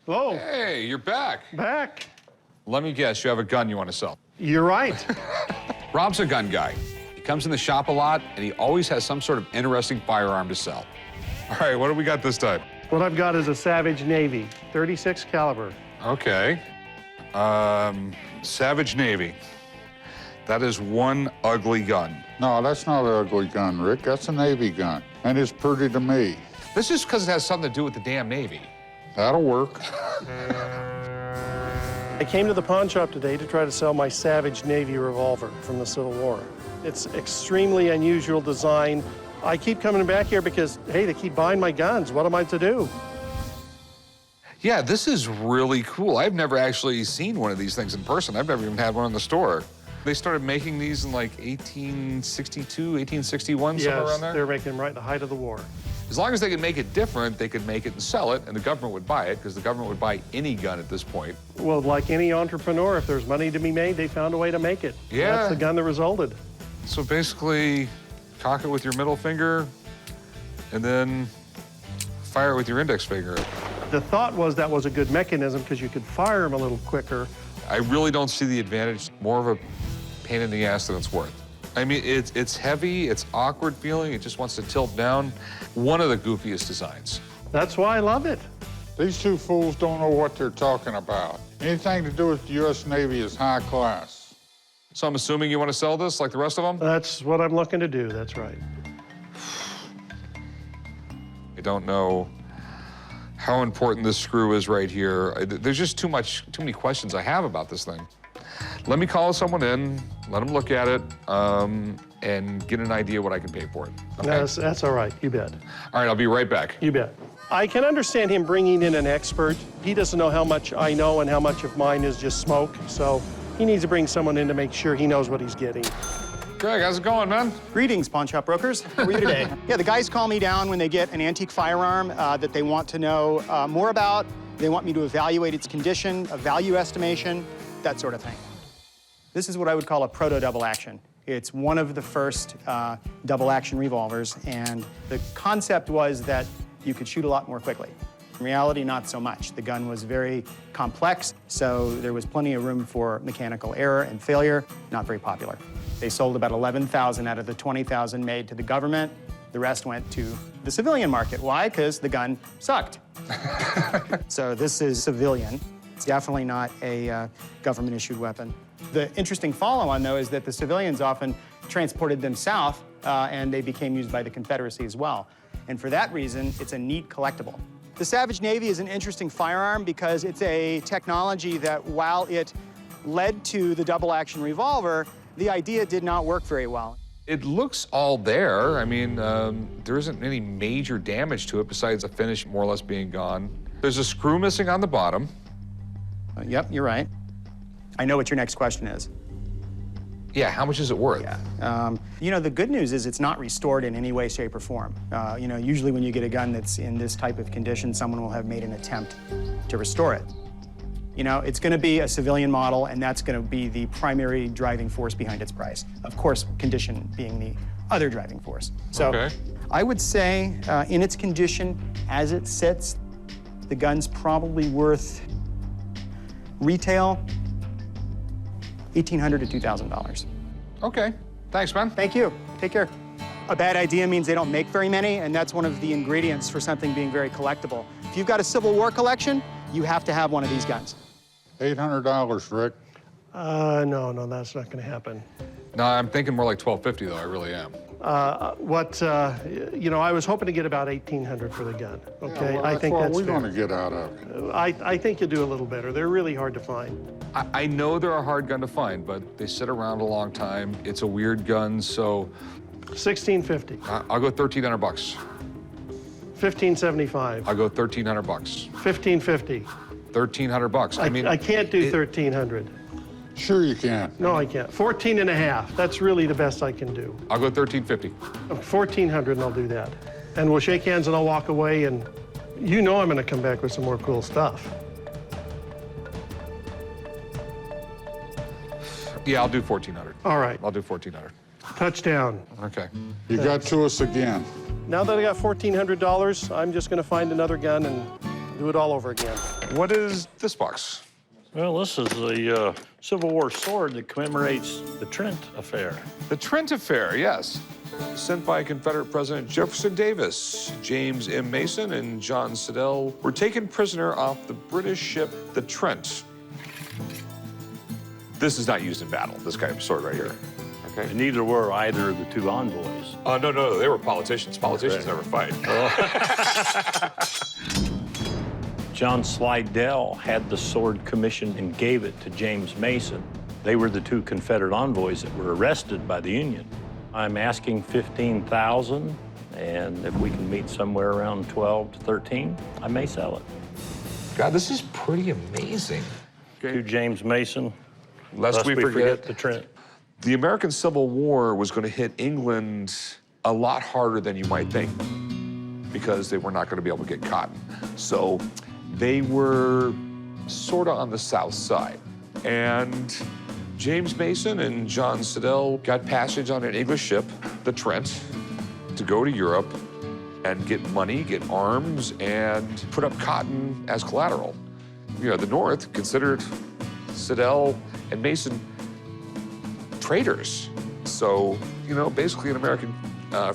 Whoa. Hey, you're back. Back. Let me guess, you have a gun you want to sell. You're right. Rob's a gun guy. He comes in the shop a lot, and he always has some sort of interesting firearm to sell. All right, what do we got this time? What I've got is a Savage Navy, 36 caliber. Okay. Savage Navy. That is one ugly gun. No, that's not an ugly gun, Rick. That's a Navy gun, and it's pretty to me. This is because it has something to do with the damn Navy. That'll work. I came to the pawn shop today to try to sell my Savage Navy revolver from the Civil War. It's extremely unusual design. I keep coming back here because, hey, they keep buying my guns. What am I to do? Yeah, this is really cool. I've never actually seen one of these things in person. I've never even had one in the store. They started making these in like 1862, 1861, somewhere around there? They're making them right in the height of the war. As long as they could make it different, they could make it and sell it, and the government would buy it, because the government would buy any gun at this point. Well, like any entrepreneur, if there's money to be made, they found a way to make it. Yeah. That's the gun that resulted. So basically, cock it with your middle finger, and then fire it with your index finger. The thought was that was a good mechanism because you could fire them a little quicker. I really don't see the advantage. More of a pain in the ass than it's worth. I mean, it's heavy, it's awkward feeling, it just wants to tilt down. One of the goofiest designs. That's why I love it. These two fools don't know what they're talking about. Anything to do with the U.S. Navy is high class. So I'm assuming you want to sell this like the rest of them? That's what I'm looking to do, that's right. I don't know how important this screw is right here. There's just too many questions I have about this thing. Let me call someone in, let them look at it, and get an idea what I can pay for it. Okay? That's all right, you bet. All right, I'll be right back. You bet. I can understand him bringing in an expert. He doesn't know how much I know and how much of mine is just smoke, so he needs to bring someone in to make sure he knows what he's getting. Greg, how's it going, man? Greetings, pawn shop brokers. How are you today? Yeah, the guys call me down when they get an antique firearm that they want to know more about. They want me to evaluate its condition, a value estimation, that sort of thing. This is what I would call a proto-double action. It's one of the first double action revolvers, and the concept was that you could shoot a lot more quickly. In reality, not so much. The gun was very complex, so there was plenty of room for mechanical error and failure, not very popular. They sold about 11,000 out of the 20,000 made to the government. The rest went to the civilian market. Why? Because the gun sucked. So this is civilian. It's definitely not a government-issued weapon. The interesting follow-on, though, is that the civilians often transported them south, and they became used by the Confederacy as well. And for that reason, it's a neat collectible. The Savage Navy is an interesting firearm because it's a technology that, while it led to the double-action revolver, the idea did not work very well. It looks all there. I mean, there isn't any major damage to it besides the finish more or less being gone. There's a screw missing on the bottom. Yep, you're right. I know what your next question is. Yeah, how much is it worth? Yeah. You know, the good news is it's not restored in any way, shape, or form. You know, usually when you get a gun that's in this type of condition, someone will have made an attempt to restore it. You know, it's going to be a civilian model, and that's going to be the primary driving force behind its price. Of course, condition being the other driving force. So Okay. I would say in its condition, as it sits, the gun's probably worth retail $1,800 to $2,000. Okay, thanks, man. Thank you. Take care. A bad idea means they don't make very many, and that's one of the ingredients for something being very collectible. If you've got a Civil War collection, you have to have one of these guns. $800, Rick. No, that's not going to happen. No, I'm thinking more like $1,250, though. I really am. You know, I was hoping to get about $1,800 for the gun. Okay, Yeah, well, I think what that's we're fair. going to get out of it. I think you'll do a little better. They're really hard to find. I know they're a hard gun to find, but they sit around a long time. It's a weird gun, so $1,650, I'll go $1,300 bucks. $1,575, I'll go $1,300 bucks. $1,550. $1,300 bucks. I mean, I can't do $1,300. Sure you can. No, I can't. 14 and a half. That's really the best I can do. I'll go $1,350. 1,400 and I'll do that. And we'll shake hands and I'll walk away, and you know I'm going to come back with some more cool stuff. Yeah, I'll do $1,400. All right, I'll do $1,400. touchdown. Okay. You got to us again. Now that I got $1,400, I'm just going to find another gun and do it all over again. What is this box? Well, this is the Civil War sword that commemorates the Trent affair. The Trent affair, yes. Sent by Confederate President Jefferson Davis, James M. Mason, and John Slidell were taken prisoner off the British ship, the Trent. This is not used in battle, this kind of sword right here. Okay. And neither were either of the two envoys. No, they were politicians. Politicians never fight. John Slidell had the sword commissioned and gave it to James Mason. They were the two Confederate envoys that were arrested by the Union. I'm asking $15,000, and if we can meet somewhere around 12 to 13, I may sell it. God, this is pretty amazing. To James Mason, Lest we forget the Trent. The American Civil War was going to hit England a lot harder than you might think because they were not going to be able to get cotton. So they were sort of on the south side. And James Mason and John Slidell got passage on an English ship, the Trent, to go to Europe and get money, get arms, and put up cotton as collateral. You know, the North considered Slidell and Mason traitors. So, you know, basically an American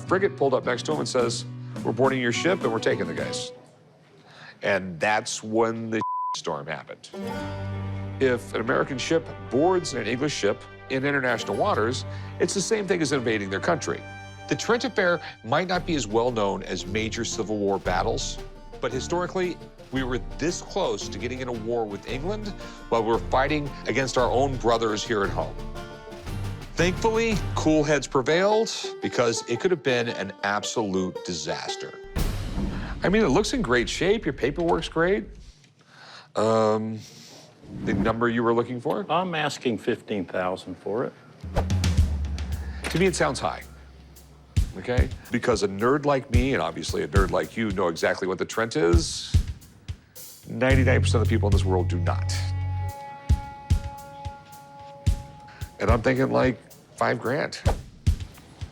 frigate pulled up next to him and says, "We're boarding your ship and we're taking the guys." And that's when the storm happened. If an American ship boards an English ship in international waters, it's the same thing as invading their country. The Trent affair might not be as well known as major Civil War battles, but historically, we were this close to getting in a war with England while we were fighting against our own brothers here at home. Thankfully, cool heads prevailed because it could have been an absolute disaster. I mean, it looks in great shape. Your paperwork's great. The number you were looking for? I'm asking $15,000 for it. To me, it sounds high, okay? Because a nerd like me, and obviously a nerd like you, know exactly what the Trent is. 99% of the people in this world do not. And I'm thinking like $5,000.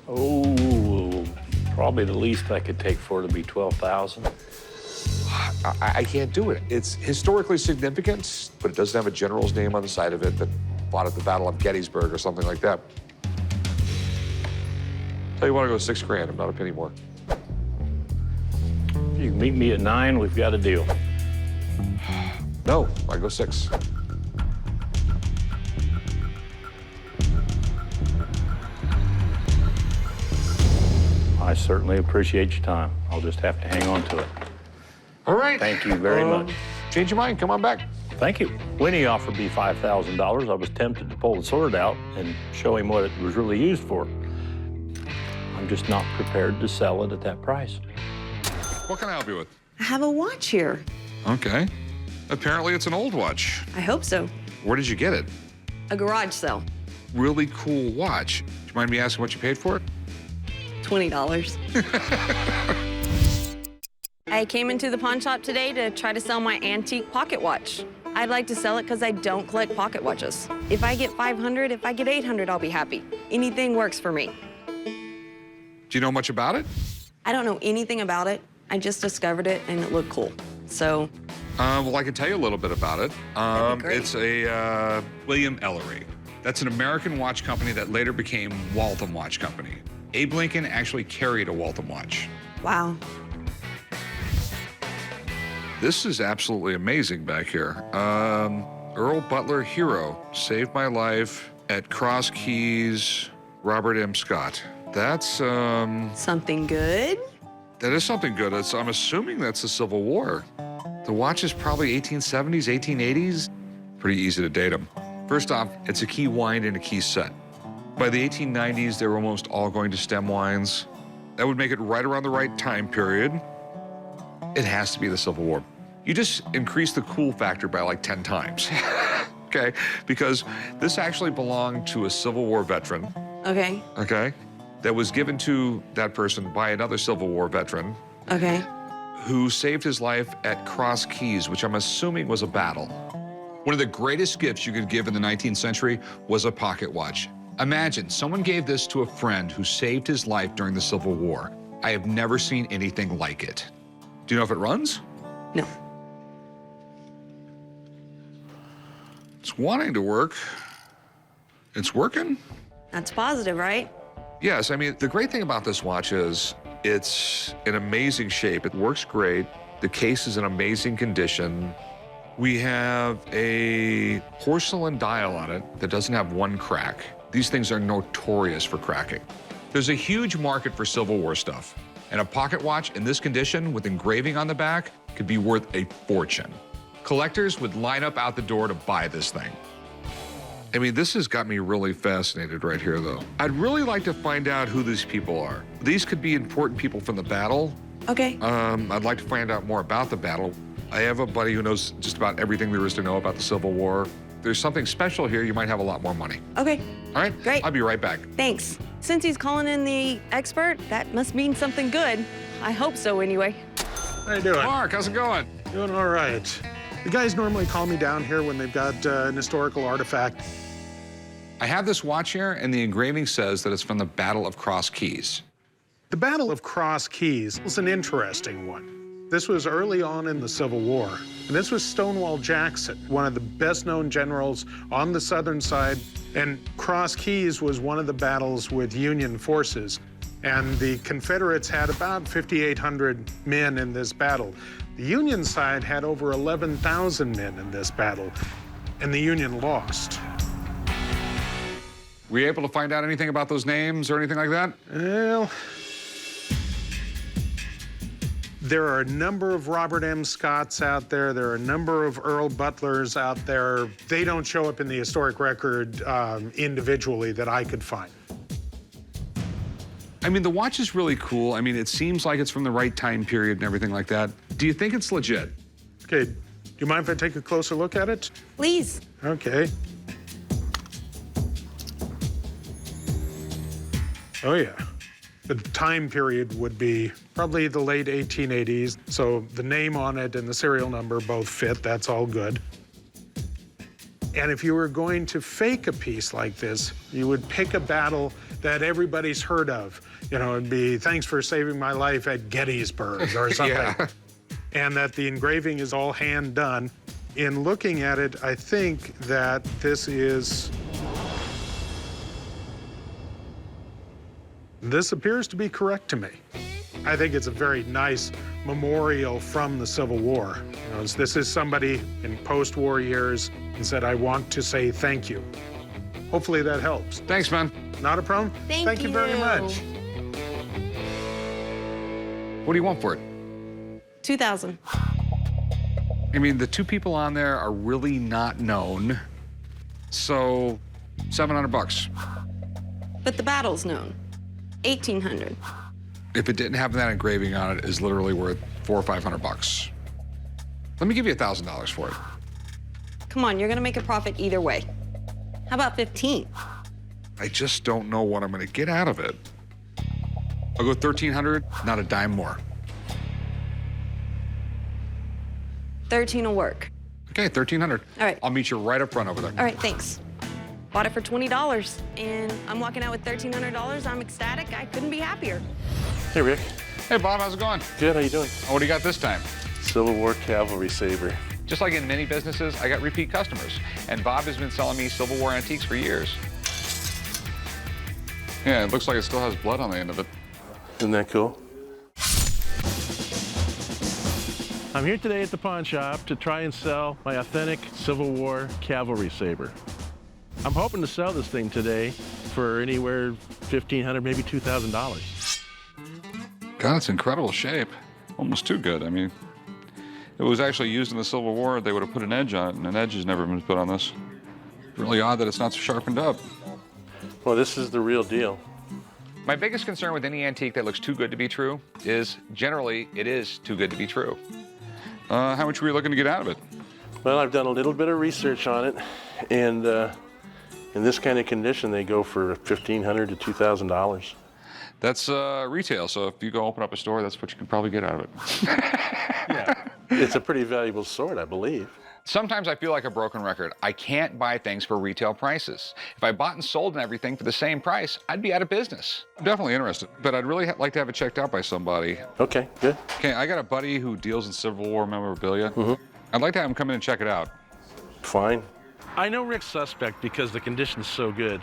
Oh, probably the least I could take for it would be $12,000. I can't do it. It's historically significant, but it doesn't have a general's name on the side of it that fought at the Battle of Gettysburg or something like that. Tell you what, I'll go $6,000. I'm not a penny more. You can meet me at 9, we've got a deal. No, I go 6. I certainly appreciate your time. I'll just have to hang on to it. All right. Thank you very much. Change your mind, come on back. Thank you. When he offered me $5,000, I was tempted to pull the sword out and show him what it was really used for. I'm just not prepared to sell it at that price. What can I help you with? I have a watch here. Okay. Apparently it's an old watch. I hope so. Where did you get it? A garage sale. Really cool watch. Do you mind me asking what you paid for it? $20. I came into the pawn shop today to try to sell my antique pocket watch. I'd like to sell it because I don't collect pocket watches. If I get $500, if I get $800, I'll be happy. Anything works for me. Do you know much about it? I don't know anything about it. I just discovered it and it looked cool. So. Well, I can tell you a little bit about it. That'd be great. It's a William Ellery. That's an American watch company that later became Waltham Watch Company. Abe Lincoln actually carried a Waltham watch. Wow. This is absolutely amazing back here. Earl Butler Hero saved my life at Cross Keys, Robert M. Scott. That's, Something good? that is something good. I'm assuming that's the Civil War. The watch is probably 1870s, 1880s. Pretty easy to date them. First off, it's a key wind and a key set. By the 1890s, they were almost all going to stem winds. That would make it right around the right time period. It has to be the Civil War. You just increase the cool factor by like 10 times, okay? Because this actually belonged to a Civil War veteran, Okay. okay? That was given to that person by another Civil War veteran Okay. who saved his life at Cross Keys, which I'm assuming was a battle. One of the greatest gifts you could give in the 19th century was a pocket watch. Imagine someone gave this to a friend who saved his life during the Civil War. I have never seen anything like it. Do you know if it runs? No. It's wanting to work. It's working. That's positive, right? Yes, I mean, the great thing about this watch is it's in amazing shape. It works great. The case is in amazing condition. We have a porcelain dial on it that doesn't have one crack. These things are notorious for cracking. There's a huge market for Civil War stuff, and a pocket watch in this condition with engraving on the back could be worth a fortune. Collectors would line up out the door to buy this thing. I mean, this has got me really fascinated right here, though. I'd really like to find out who these people are. These could be important people from the battle. Okay. I'd like to find out more about the battle. I have a buddy who knows just about everything there is to know about the Civil War. There's something special here. You might have a lot more money. Okay. All right? Great. I'll be right back. Thanks. Since he's calling in the expert, that must mean something good. I hope so, anyway. How you doing? Mark, how's it going? Doing all right. The guys normally call me down here when they've got an historical artifact. I have this watch here, and the engraving says that it's from the Battle of Cross Keys. The Battle of Cross Keys was an interesting one. This was early on in the Civil War, and this was Stonewall Jackson, one of the best-known generals on the southern side, and Cross Keys was one of the battles with Union forces, and the Confederates had about 5,800 men in this battle. The Union side had over 11,000 men in this battle, and the Union lost. Were you able to find out anything about those names or anything like that? Well, there are a number of Robert M. Scotts out there. There are a number of Earl Butlers out there. They don't show up in the historic record individually that I could find. I mean, the watch is really cool. I mean, it seems like it's from the right time period and everything like that. Do you think it's legit? Okay, do you mind if I take a closer look at it? Please. Okay. Oh, yeah. The time period would be probably the late 1880s, so the name on it and the serial number both fit. That's all good. And if you were going to fake a piece like this, you would pick a battle that everybody's heard of. You know, it'd be, thanks for saving my life at Gettysburg or something. Yeah. And that the engraving is all hand done. In looking at it, I think that this appears to be correct to me. I think it's a very nice memorial from the Civil War. You know, this is somebody in post-war years and said, I want to say thank you. Hopefully that helps. Thanks, man. Not a problem. Thank you very much. What do you want for it? 2,000. I mean, the two people on there are really not known. So, $700. But the battle's known. 1,800. If it didn't have that engraving on it, is literally worth $400 or $500. Let me give you $1,000 for it. Come on, you're gonna make a profit either way. How about 15? I just don't know what I'm gonna get out of it. I'll go 1,300, not a dime more. 13 will work. Okay, 1,300. All right. I'll meet you right up front over there. All right, thanks. Bought it for $20, and I'm walking out with $1,300. I'm ecstatic. I couldn't be happier. Hey, Rick. Hey, Bob, how's it going? Good, how you doing? What do you got this time? Civil War Cavalry Saber. Just like in many businesses, I got repeat customers. And Bob has been selling me Civil War antiques for years. Yeah, it looks like it still has blood on the end of it. Isn't that cool? I'm here today at the pawn shop to try and sell my authentic Civil War Cavalry Saber. I'm hoping to sell this thing today for anywhere $1,500, maybe $2,000. God, it's incredible shape. Almost too good. I mean, if it was actually used in the Civil War, they would have put an edge on it, and an edge has never been put on this. Really odd that it's not sharpened up. Well, this is the real deal. My biggest concern with any antique that looks too good to be true is generally it is too good to be true. How much were you looking to get out of it? Well, I've done a little bit of research on it, and in this kind of condition, they go for $1,500 to $2,000. That's retail, so if you go open up a store, that's what you can probably get out of it. Yeah. It's a pretty valuable sword, I believe. Sometimes I feel like a broken record. I can't buy things for retail prices. If I bought and sold and everything for the same price, I'd be out of business. I'm definitely interested, but I'd really like to have it checked out by somebody. Okay, good. Okay, I got a buddy who deals in Civil War memorabilia. I'd like to have him come in and check it out. Fine. I know Rick's suspect because the condition's so good.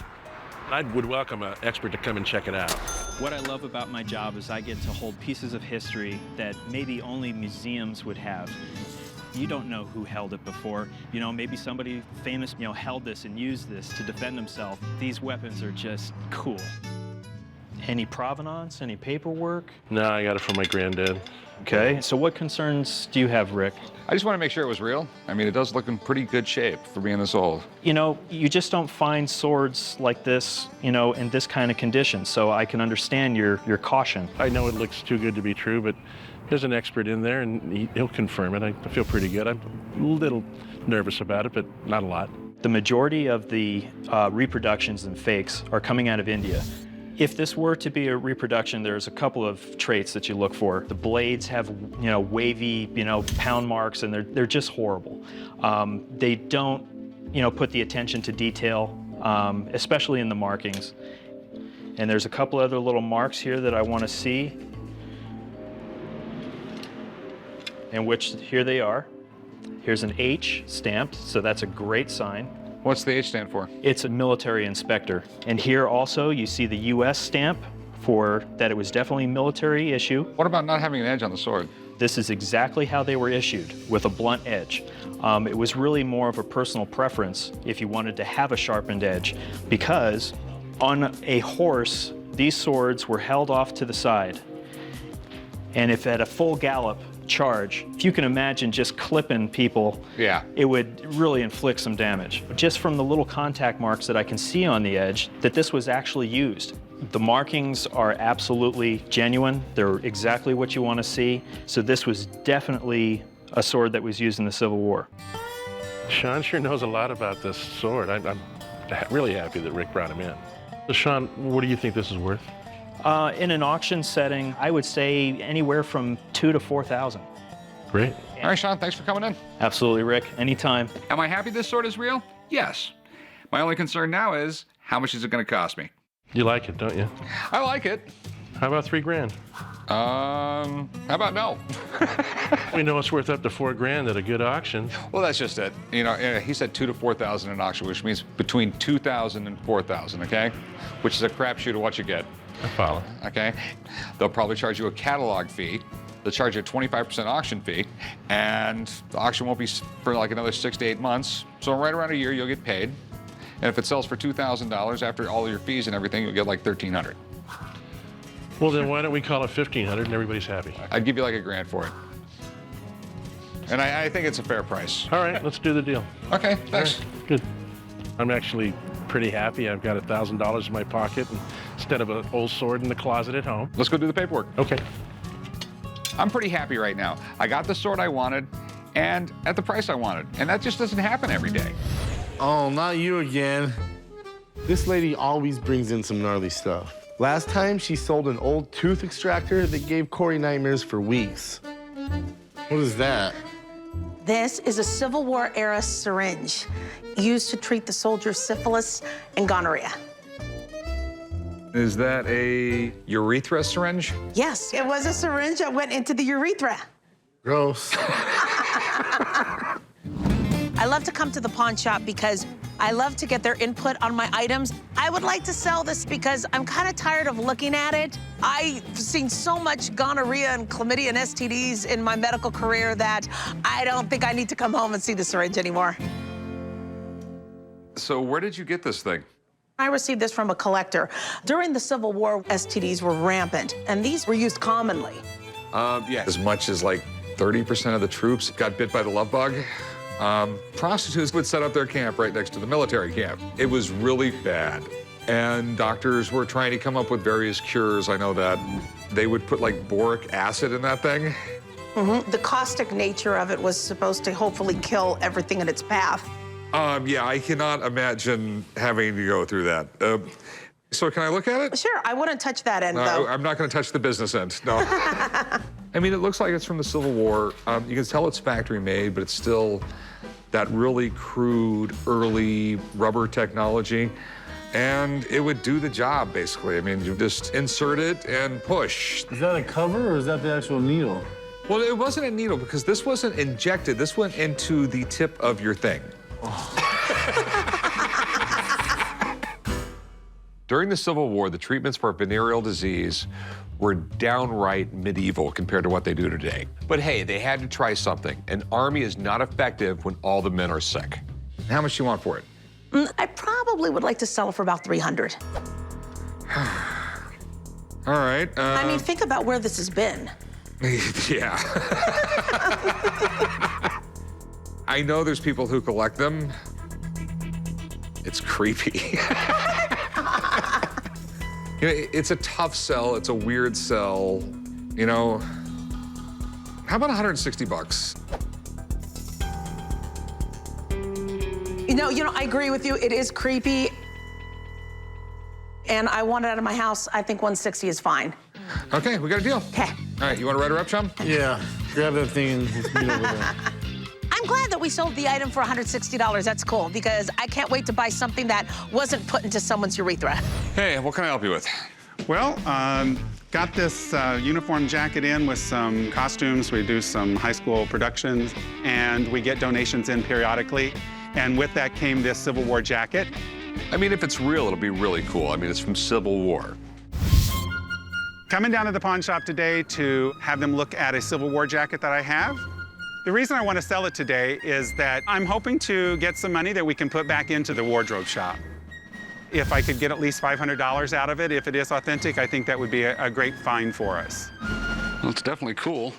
I would welcome an expert to come and check it out. What I love about my job is I get to hold pieces of history that maybe only museums would have. You don't know who held it before. You know, maybe somebody famous, held this and used this to defend himself. These weapons are just cool. Any provenance, any paperwork? No, I got it from my granddad. Okay, so what concerns do you have, Rick? I just want to make sure it was real. I mean, it does look in pretty good shape for being this old. You just don't find swords like this, in this kind of condition. So I can understand your caution. I know it looks too good to be true, but there's an expert in there, and he'll confirm it. I feel pretty good. I'm a little nervous about it, but not a lot. The majority of the reproductions and fakes are coming out of India. If this were to be a reproduction, there's a couple of traits that you look for. The blades have, wavy, pound marks, and they're just horrible. They don't, put the attention to detail, especially in the markings. And there's a couple other little marks here that I want to see. And which, here they are. Here's an H stamped, so that's a great sign. What's the H stand for? It's a military inspector. And here also you see the US stamp for that it was definitely military issue. What about not having an edge on the sword? This is exactly how they were issued, with a blunt edge. It was really more of a personal preference if you wanted to have a sharpened edge, because on a horse, these swords were held off to the side. And if at a full gallop charge, if you can imagine just clipping people, it would really inflict some damage. Just from the little contact marks that I can see on the edge, that this was actually used. The markings are absolutely genuine. They're exactly what you want to see. So this was definitely a sword that was used in the Civil War. Sean sure knows a lot about this sword. I'm really happy that Rick brought him in. So Sean, what do you think this is worth? In an auction setting, I would say anywhere from $2,000 to $4,000. Great. All right, Sean, thanks for coming in. Absolutely, Rick. Anytime. Am I happy this sword is real? Yes. My only concern now is, how much is it going to cost me? You like it, don't you? I like it. How about $3,000? How about no? We know it's worth up to $4,000 at a good auction. Well, that's just it. He said $2,000 to $4,000 in auction, which means between $2,000 and $4,000, okay? Which is a crapshoot of what you get. I follow. Okay? They'll probably charge you a catalog fee. They'll charge you a 25% auction fee, and the auction won't be for like another 6 to 8 months. So right around a year, you'll get paid. And if it sells for $2,000 after all your fees and everything, you'll get like $1,300. Well, then why don't we call it $1,500 and everybody's happy? I'd give you like $1,000 for it. And I think it's a fair price. All right, let's do the deal. Okay, thanks. Right, good. I'm actually pretty happy. I've got $1,000 in my pocket instead of an old sword in the closet at home. Let's go do the paperwork. Okay. I'm pretty happy right now. I got the sword I wanted and at the price I wanted. And that just doesn't happen every day. Oh, not you again. This lady always brings in some gnarly stuff. Last time, she sold an old tooth extractor that gave Corey nightmares for weeks. What is that? This is a Civil War era syringe used to treat the soldiers' syphilis and gonorrhea. Is that a urethra syringe? Yes, it was a syringe that went into the urethra. Gross. I love to come to the pawn shop because I love to get their input on my items. I would like to sell this because I'm kind of tired of looking at it. I've seen so much gonorrhea and chlamydia and STDs in my medical career that I don't think I need to come home and see the syringe anymore. So where did you get this thing? I received this from a collector. During the Civil War, STDs were rampant, and these were used commonly. Yeah, as much as like 30% of the troops got bit by the love bug. Prostitutes would set up their camp right next to the military camp. It was really bad. And doctors were trying to come up with various cures. I know that. They would put like boric acid in that thing. Mm-hmm. The caustic nature of it was supposed to hopefully kill everything in its path. Yeah, I cannot imagine having to go through that. So can I look at it? Sure, I wouldn't touch that end, though. I'm not going to touch the business end, no. I mean, it looks like it's from the Civil War. You can tell it's factory made, but it's still that really crude, early rubber technology. And it would do the job, basically. I mean, you just insert it and push. Is that a cover or is that the actual needle? Well, it wasn't a needle because this wasn't injected. This went into the tip of your thing. During the Civil War, the treatments for venereal disease were downright medieval compared to what they do today. But hey, they had to try something. An army is not effective when all the men are sick. How much do you want for it? I probably would like to sell it for about 300. All right. I mean, think about where this has been. Yeah. I know there's people who collect them. It's creepy. You know, it's a tough sell. It's a weird sell. You know, how about 160 bucks? You know, I agree with you. It is creepy. And I want it out of my house. I think 160 is fine. Okay, we got a deal. Okay. All right, you want to write her up, chum? Yeah, grab that thing and let's meet over there. I'm glad that we sold the item for $160. That's cool, because I can't wait to buy something that wasn't put into someone's urethra. Hey, what can I help you with? Well, got this uniform jacket in with some costumes. We do some high school productions, and we get donations in periodically. And with that came this Civil War jacket. I mean, if it's real, it'll be really cool. I mean, it's from Civil War. Coming down to the pawn shop today to have them look at a Civil War jacket that I have. The reason I want to sell it today is that I'm hoping to get some money that we can put back into the wardrobe shop. If I could get at least $500 out of it, if it is authentic, I think that would be a great find for us. Well, it's definitely cool.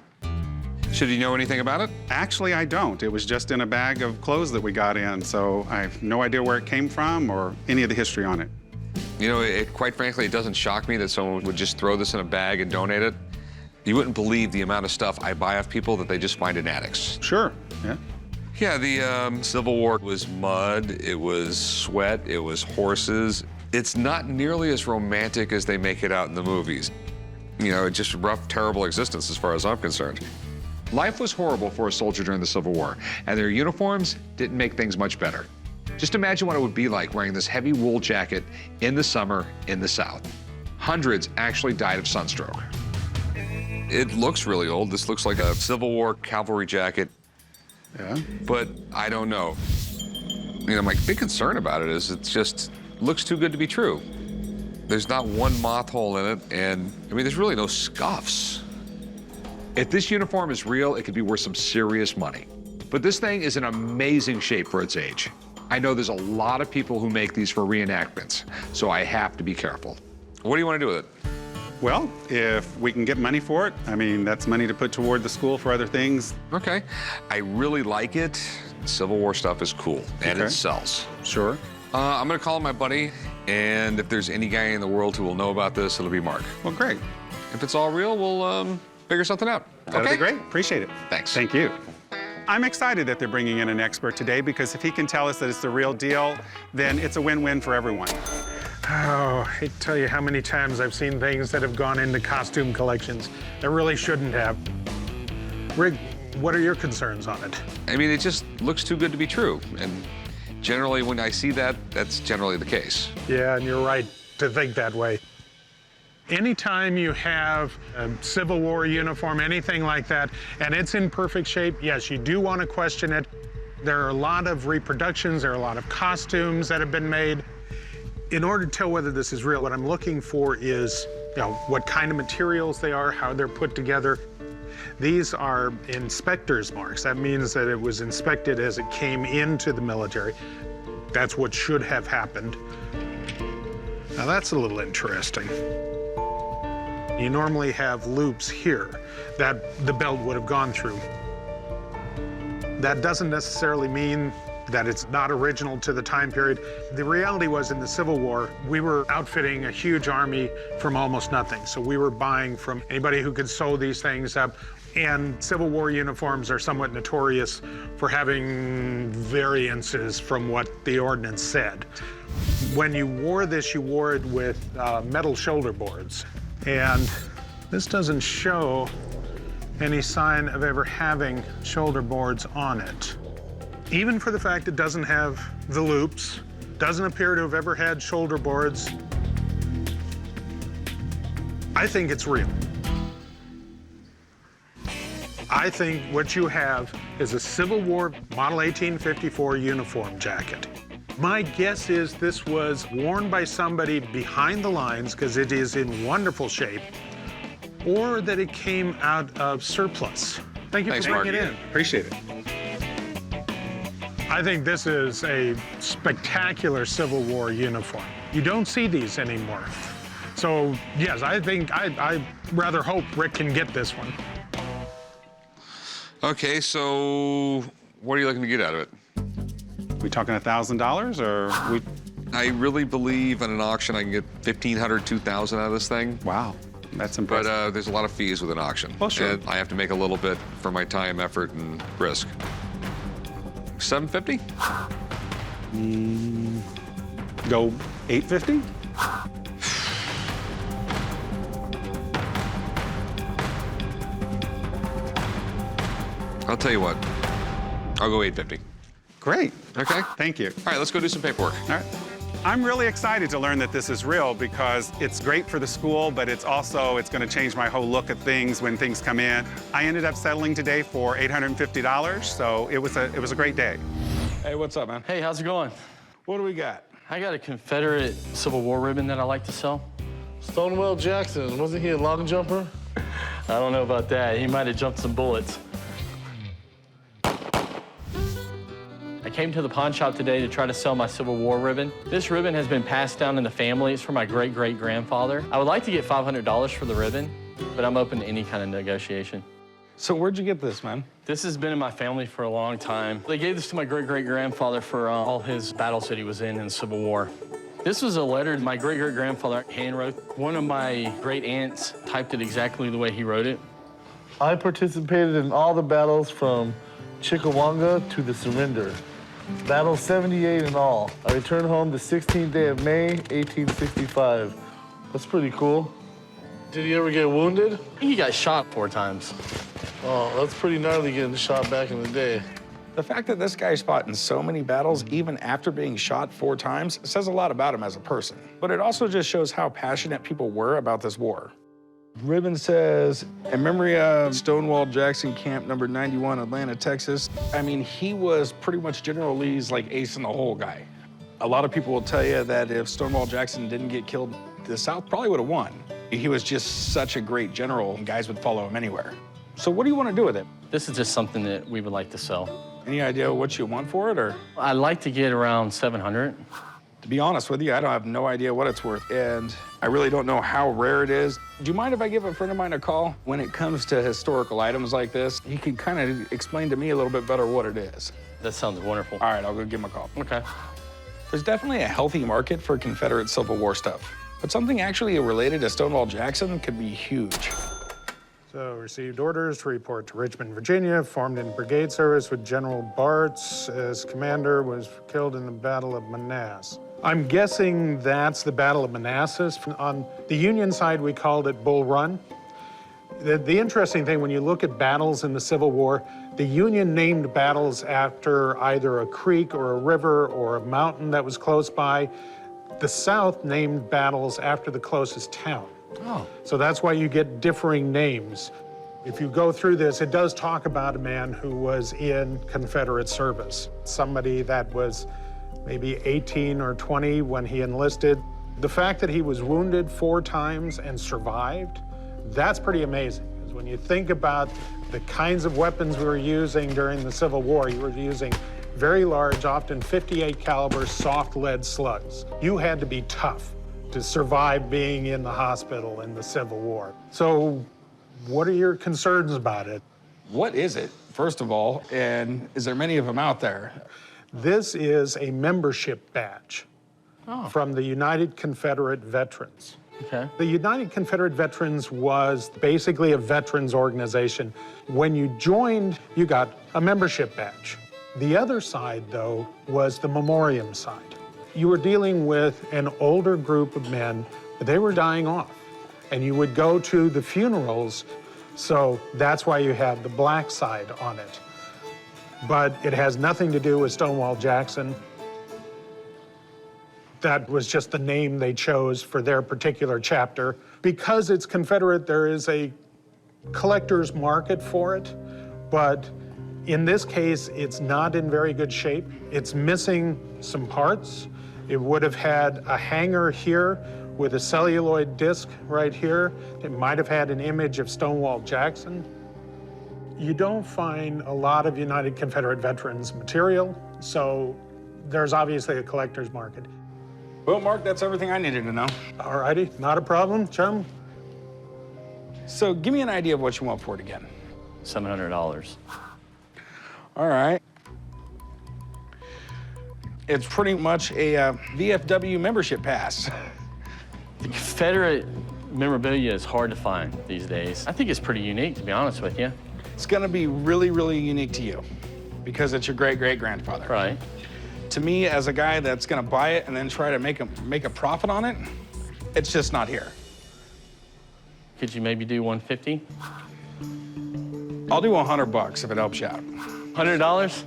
Should you know anything about it? Actually, I don't. It was just in a bag of clothes that we got in, so I have no idea where it came from or any of the history on it. You know, quite frankly, it doesn't shock me that someone would just throw this in a bag and donate it. You wouldn't believe the amount of stuff I buy off people that they just find in attics. Sure, yeah. Yeah, the Civil War was mud, it was sweat, it was horses. It's not nearly as romantic as they make it out in the movies. You know, just rough, terrible existence as far as I'm concerned. Life was horrible for a soldier during the Civil War, and their uniforms didn't make things much better. Just imagine what it would be like wearing this heavy wool jacket in the summer in the South. Hundreds actually died of sunstroke. It looks really old. This looks like a Civil War cavalry jacket. Yeah. But I don't know. You know, my big concern about it is it just looks too good to be true. There's not one moth hole in it, and I mean, there's really no scuffs. If this uniform is real, it could be worth some serious money. But this thing is in amazing shape for its age. I know there's a lot of people who make these for reenactments, so I have to be careful. What do you want to do with it? Well, if we can get money for it, I mean, that's money to put toward the school for other things. Okay. I really like it. Civil War stuff is cool, and Okay. it sells. Sure. I'm gonna call my buddy, and if there's any guy in the world who will know about this, it'll be Mark. Well, great. If it's all real, we'll figure something out. That'd be great. Appreciate it. Thanks. Thank you. I'm excited that they're bringing in an expert today, because if he can tell us that it's the real deal, then it's a win-win for everyone. Oh, I hate to tell you how many times I've seen things that have gone into costume collections that really shouldn't have. Rick, what are your concerns on it? I mean, it just looks too good to be true, and generally when I see that, that's generally the case. Yeah, and you're right to think that way. Anytime you have a Civil War uniform, anything like that, and it's in perfect shape, yes, you do want to question it. There are a lot of reproductions, there are a lot of costumes that have been made. In order to tell whether this is real, what I'm looking for is, you know, what kind of materials they are, how they're put together. These are inspector's marks. That means that it was inspected as it came into the military. That's what should have happened. Now that's a little interesting. You normally have loops here that the belt would have gone through. That doesn't necessarily mean that it's not original to the time period. The reality was, in the Civil War, we were outfitting a huge army from almost nothing. So we were buying from anybody who could sew these things up. And Civil War uniforms are somewhat notorious for having variances from what the ordinance said. When you wore this, you wore it with metal shoulder boards. And this doesn't show any sign of ever having shoulder boards on it. Even for the fact it doesn't have the loops, doesn't appear to have ever had shoulder boards, I think it's real. I think what you have is a Civil War Model 1854 uniform jacket. My guess is this was worn by somebody behind the lines because it is in wonderful shape, or that it came out of surplus. Thank you Thanks, for bringing Mark. it in. Appreciate it. I think this is a spectacular Civil War uniform. You don't see these anymore. So, yes, I rather hope Rick can get this one. Okay, so what are you looking to get out of it? We talking $1,000 or we? I really believe in an auction I can get $1,500, $2,000 out of this thing. Wow, that's impressive. But there's a lot of fees with an auction. Well, sure. And I have to make a little bit for my time, effort, and risk. $750? Go $850? I'll tell you what. I'll go $850. Great. Okay? Thank you. All right, let's go do some paperwork. All right. I'm really excited to learn that this is real because it's great for the school, but it's going to change my whole look at things when things come in. I ended up settling today for $850, so it was a great day. Hey, what's up, man? Hey, how's it going? What do we got? I got a Confederate Civil War ribbon that I like to sell. Stonewall Jackson, wasn't he a long jumper? I don't know about that. He might have jumped some bullets. I came to the pawn shop today to try to sell my Civil War ribbon. This ribbon has been passed down in the family. It's from my great-great-grandfather. I would like to get $500 for the ribbon, but I'm open to any kind of negotiation. So where'd you get this, man? This has been in my family for a long time. They gave this to my great-great-grandfather for all his battles that he was in the Civil War. This was a letter my great-great-grandfather hand wrote. One of my great-aunts typed it exactly the way he wrote it. I participated in all the battles from Chickamauga to the surrender. Battle 78 in all. I returned home the 16th day of May, 1865. That's pretty cool. Did he ever get wounded? I think he got shot 4 times. Oh, that's pretty gnarly getting shot back in the day. The fact that this guy's fought in so many battles, even after being shot 4 times, says a lot about him as a person. But it also just shows how passionate people were about this war. Ribbon says, in memory of Stonewall Jackson Camp number 91, Atlanta, Texas. I mean, he was pretty much General Lee's like ace in the hole guy. A lot of people will tell you that if Stonewall Jackson didn't get killed, the South probably would have won. He was just such a great general, and guys would follow him anywhere. So what do you want to do with it? This is just something that we would like to sell. Any idea what you want for it, or? I'd like to get around $700. To be honest with you, I don't have no idea what it's worth, and I really don't know how rare it is. Do you mind if I give a friend of mine a call? When it comes to historical items like this, he can kind of explain to me a little bit better what it is. That sounds wonderful. All right, I'll go give him a call. Okay. There's definitely a healthy market for Confederate Civil War stuff, but something actually related to Stonewall Jackson could be huge. So, received orders to report to Richmond, Virginia, formed in brigade service with General Bartz as commander, was killed in the Battle of Manassas. I'm guessing that's the Battle of Manassas. On the Union side, we called it Bull Run. The interesting thing, when you look at battles in the Civil War, the Union named battles after either a creek or a river or a mountain that was close by. The South named battles after the closest town. Oh. So that's why you get differing names. If you go through this, it does talk about a man who was in Confederate service, somebody that was maybe 18 or 20 when he enlisted. The fact that he was wounded 4 times and survived, that's pretty amazing. Because when you think about the kinds of weapons we were using during the Civil War, you were using very large, often 58 caliber soft lead slugs. You had to be tough to survive being in the hospital in the Civil War. So what are your concerns about it? What is it, first of all, and is there many of them out there? This is a membership badge from the United Confederate Veterans. Okay. The United Confederate Veterans was basically a veterans organization. When you joined, you got a membership badge. The other side, though, was the memoriam side. You were dealing with an older group of men, but they were dying off. And you would go to the funerals, so that's why you had the black side on it. But it has nothing to do with Stonewall Jackson. That was just the name they chose for their particular chapter. Because it's Confederate, there is a collector's market for it, but In this case, it's not in very good shape. It's missing some parts. It would have had a hanger here with a celluloid disc right here. It might have had an image of Stonewall Jackson. You don't find a lot of United Confederate Veterans material, so there's obviously a collector's market. Well, Mark, that's everything I needed to know. All righty, not a problem, chum. So give me an idea of what you want for it again. $700. All right. It's pretty much a VFW membership pass. The Confederate memorabilia is hard to find these days. I think it's pretty unique, to be honest with you. It's gonna be really, really unique to you because it's your great-great-grandfather. Right. To me, as a guy that's gonna buy it and then try to make a profit on it, it's just not here. Could you maybe do 150? I'll do $100 if it helps you out. $100?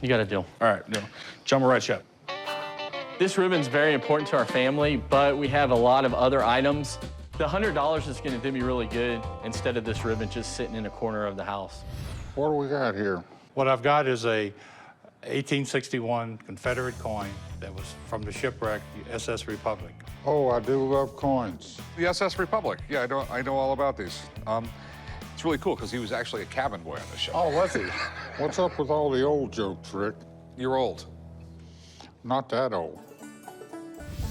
You got a deal. All right, deal. John, we'll write you up. This ribbon's very important to our family, but we have a lot of other items. The $100 is gonna do me really good instead of this ribbon just sitting in a corner of the house. What do we got here? What I've got is a 1861 Confederate coin that was from the shipwreck SS Republic. Oh, I do love coins. The SS Republic. Yeah, I know all about these. It's really cool because he was actually a cabin boy on the ship. Oh, was he? What's up with all the old jokes, Rick? You're old. Not that old.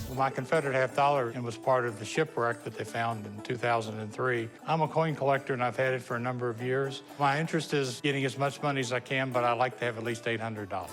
Well, my Confederate half-dollar was part of the shipwreck that they found in 2003. I'm a coin collector, and I've had it for a number of years. My interest is getting as much money as I can, but I like to have at least $800.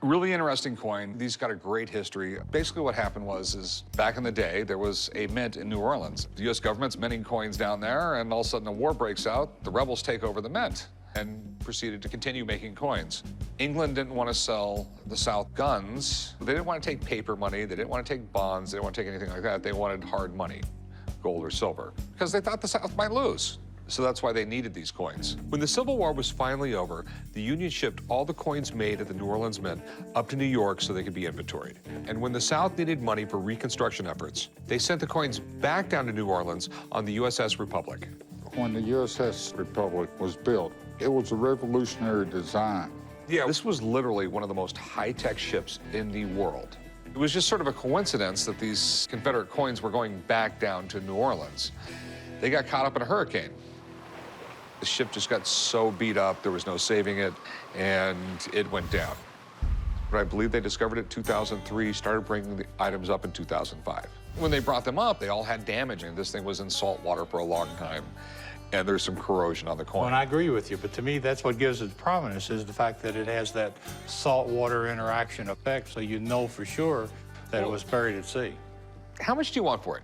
Really interesting coin. These got a great history. Basically what happened was back in the day, there was a mint in New Orleans. The U.S. government's minting coins down there, and all of a sudden a war breaks out. The rebels take over the mint and proceeded to continue making coins. England didn't want to sell the South guns. They didn't want to take paper money. They didn't want to take bonds. They didn't want to take anything like that. They wanted hard money, gold or silver, because they thought the South might lose. So that's why they needed these coins. When the Civil War was finally over, the Union shipped all the coins made at the New Orleans Mint up to New York so they could be inventoried. And when the South needed money for reconstruction efforts, they sent the coins back down to New Orleans on the USS Republic. When the USS Republic was built, it was a revolutionary design. Yeah, this was literally one of the most high-tech ships in the world. It was just sort of a coincidence that these Confederate coins were going back down to New Orleans. They got caught up in a hurricane. The ship just got so beat up, there was no saving it, and it went down. But I believe they discovered it in 2003, started bringing the items up in 2005. When they brought them up, they all had damage, and this thing was in salt water for a long time, and there's some corrosion on the coin. Well, and I agree with you, but to me, that's what gives it prominence, is the fact that it has that salt-water interaction effect, so you know for sure that it was buried at sea. How much do you want for it?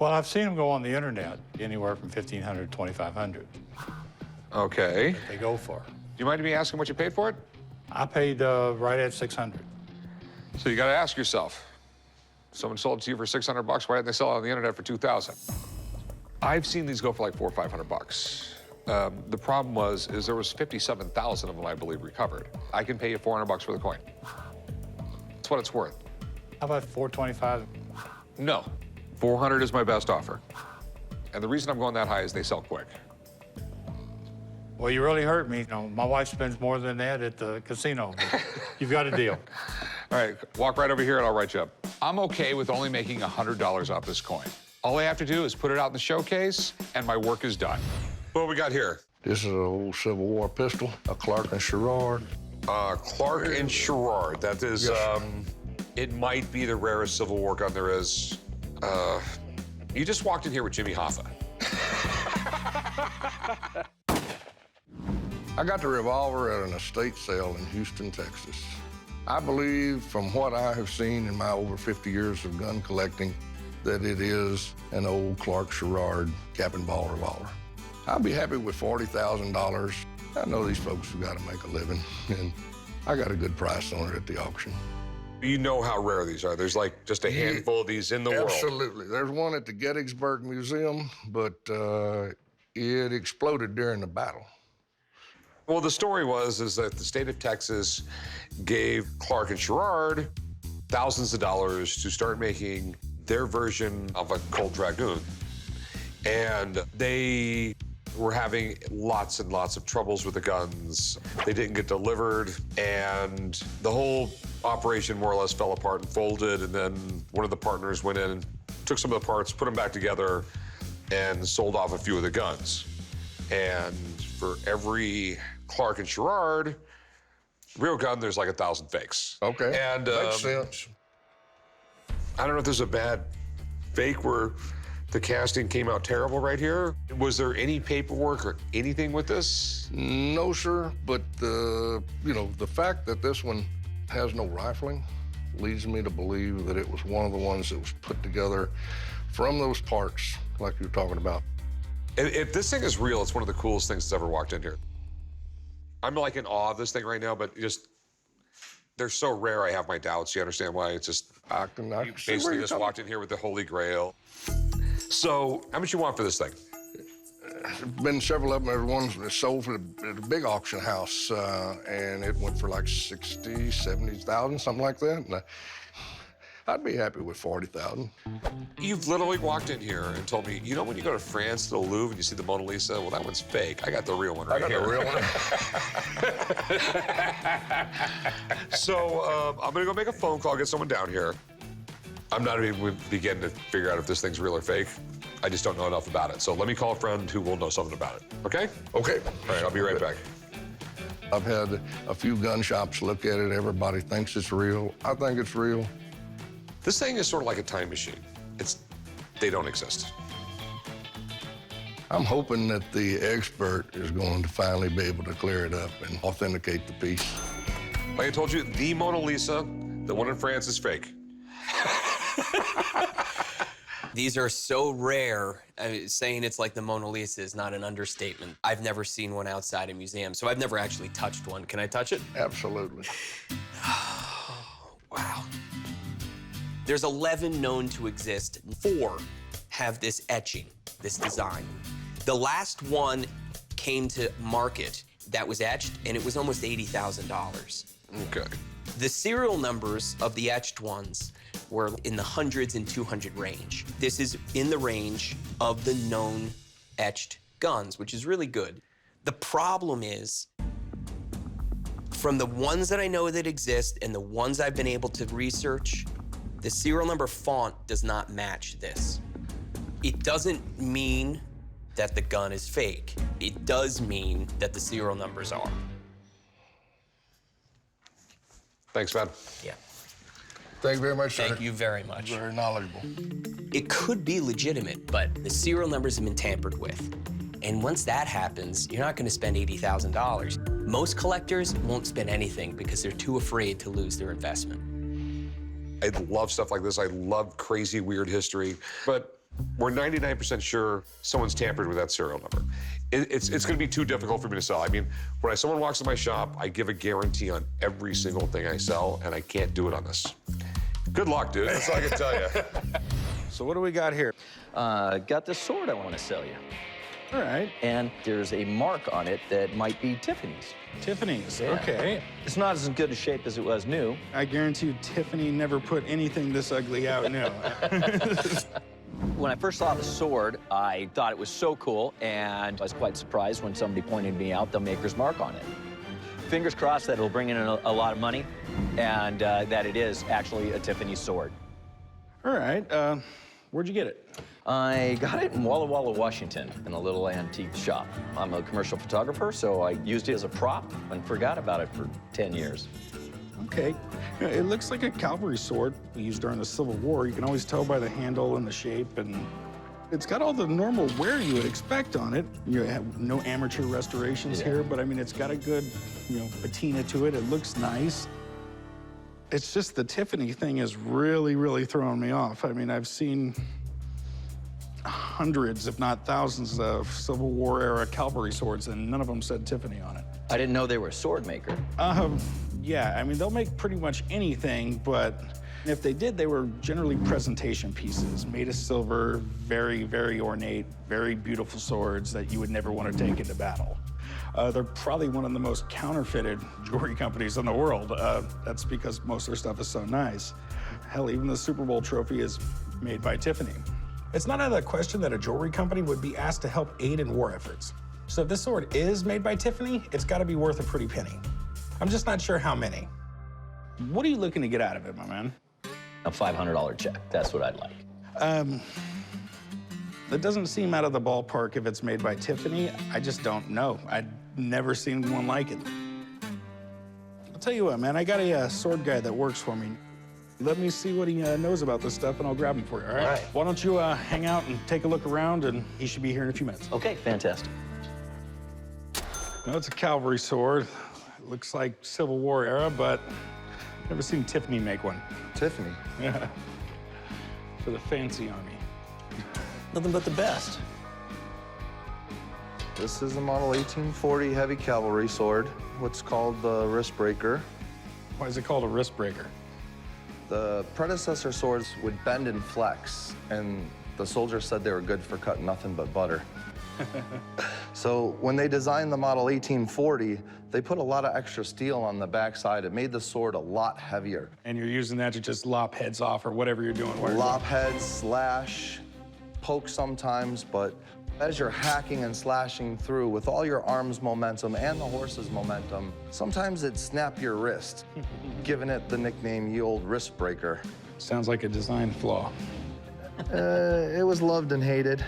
Well, I've seen them go on the internet, anywhere from $1,500 to $2,500. Okay. That they go for. Do you mind me asking what you paid for it? I paid right at $600. So you got to ask yourself, someone sold it to you for $600, why didn't they sell it on the internet for $2,000? I've seen these go for like $400 or $500. The problem is there was 57,000 of them, I believe, recovered. I can pay you $400 for the coin. That's what it's worth. How about $425? No, 400 is my best offer. And the reason I'm going that high is they sell quick. Well, you really hurt me. You know, my wife spends more than that at the casino. But you've got a deal. All right, walk right over here and I'll write you up. I'm okay with only making $100 off this coin. All I have to do is put it out in the showcase and my work is done. What we got here? This is an old Civil War pistol, a Clark and Sherrard. Clark and Sherrard. That is, Yes. It might be the rarest Civil War gun there is. You just walked in here with Jimmy Hoffa. I got the revolver at an estate sale in Houston, Texas. I believe, from what I have seen in my over 50 years of gun collecting, that it is an old Clark Sherrard cap and ball revolver. I'll be happy with $40,000. I know these folks have got to make a living, and I got a good price on it at the auction. You know how rare these are. There's like just a handful of these in the world. Absolutely. There's one at the Gettysburg Museum, but it exploded during the battle. Well, the story is that the state of Texas gave Clark and Sherrard thousands of dollars to start making their version of a Colt Dragoon. And they were having lots and lots of troubles with the guns. They didn't get delivered, and the whole operation more or less fell apart and folded, and then one of the partners went in and took some of the parts, put them back together, and sold off a few of the guns. And for every Clark and Sherrard real gun, there's like 1,000 fakes. Okay, and makes sense. I don't know if there's a bad fake where the casting came out terrible right here. Was there any paperwork or anything with this? No, sir, but the fact that this one has no rifling leads me to believe that it was one of the ones that was put together from those parts like you're talking about. If this thing is real, it's one of the coolest things that's ever walked in here. I'm like in awe of this thing right now, but just, they're so rare I have my doubts. You understand why? It's just, you basically just walked in here with the Holy Grail. So, how much you want for this thing? There's been several of them. There's ones that sold at a big auction house, and it went for like 60, 70,000, something like that. And I'd be happy with 40,000. You've literally walked in here and told me, you know, when you go to France to the Louvre and you see the Mona Lisa, well, that one's fake. I got the real one right here. I got the real one. So I'm gonna go make a phone call, get someone down here. I'm not even beginning to figure out if this thing's real or fake. I just don't know enough about it. So let me call a friend who will know something about it, okay? Okay. All right, I'll be right back. I've had a few gun shops look at it. Everybody thinks it's real. I think it's real. This thing is sort of like a time machine. They don't exist. I'm hoping that the expert is going to finally be able to clear it up and authenticate the piece. Like I told you, the Mona Lisa, the one in France, is fake. These are so rare, saying it's like the Mona Lisa is not an understatement. I've never seen one outside a museum, so I've never actually touched one. Can I touch it? Absolutely. Wow. There's 11 known to exist. 4 have this etching, this design. The last one came to market that was etched, and it was almost $80,000. Okay. The serial numbers of the etched ones were in the hundreds and 200 range. This is in the range of the known etched guns, which is really good. The problem is, from the ones that I know that exist and the ones I've been able to research, the serial number font does not match this. It doesn't mean that the gun is fake. It does mean that the serial numbers are. Thanks, man. Yeah. Thank you very much, sir. Thank you very much. Very knowledgeable. It could be legitimate, but the serial numbers have been tampered with. And once that happens, you're not going to spend $80,000. Most collectors won't spend anything because they're too afraid to lose their investment. I love stuff like this. I love crazy, weird history. But we're 99% sure someone's tampered with that serial number. It's going to be too difficult for me to sell. I mean, when someone walks in my shop, I give a guarantee on every single thing I sell, and I can't do it on this. Good luck, dude. That's all I can tell you. So what do we got here? Got this sword I want to sell you. All right. And there's a mark on it that might be Tiffany's. Tiffany's, Yeah. okay. It's not as good a shape as it was new. I guarantee you Tiffany never put anything this ugly out new. When I first saw the sword, I thought it was so cool, and I was quite surprised when somebody pointed me out the maker's mark on it. Fingers crossed that it'll bring in a lot of money, and that it is actually a Tiffany sword. All right, where'd you get it? I got it in Walla Walla, Washington, in a little antique shop. I'm a commercial photographer, so I used it as a prop and forgot about it for 10 years. Okay. It looks like a cavalry sword we used during the Civil War. You can always tell by the handle and the shape, and it's got all the normal wear you would expect on it. You have no amateur restorations here, but I mean, it's got a good, patina to it. It looks nice. It's just the Tiffany thing is really, really throwing me off. I mean, I've seen hundreds, if not thousands, of Civil War era cavalry swords, and none of them said Tiffany on it. I didn't know they were a sword maker. Yeah, I mean, they'll make pretty much anything, but if they did, they were generally presentation pieces, made of silver, very, very ornate, very beautiful swords that you would never want to take into battle. They're probably one of the most counterfeited jewelry companies in the world. That's because most of their stuff is so nice. Hell, even the Super Bowl trophy is made by Tiffany. It's not out of the question that a jewelry company would be asked to help aid in war efforts. So if this sword is made by Tiffany, it's got to be worth a pretty penny. I'm just not sure how many. What are you looking to get out of it, my man? A $500 check, that's what I'd like. That doesn't seem out of the ballpark if it's made by Tiffany. I just don't know. I'd never seen one like it. I'll tell you what, man, I got a sword guy that works for me. Let me see what he knows about this stuff, and I'll grab him for you, all right? All right. Why don't you hang out and take a look around, and he should be here in a few minutes. Okay, fantastic. No, it's a cavalry sword. It looks like Civil War era, but never seen Tiffany make one. Tiffany? Yeah. For the fancy army. Nothing but the best. This is a model 1840 heavy cavalry sword, what's called the wrist breaker. Why is it called a wrist breaker? The predecessor swords would bend and flex, and the soldiers said they were good for cutting nothing but butter. So when they designed the model 1840, they put a lot of extra steel on the backside. It made the sword a lot heavier. And you're using that to just lop heads off or whatever you're doing. Lop heads, slash, poke sometimes, but as you're hacking and slashing through with all your arm's momentum and the horse's momentum, sometimes it'd snap your wrist, giving it the nickname ye old wrist breaker. Sounds like a design flaw. It was loved and hated,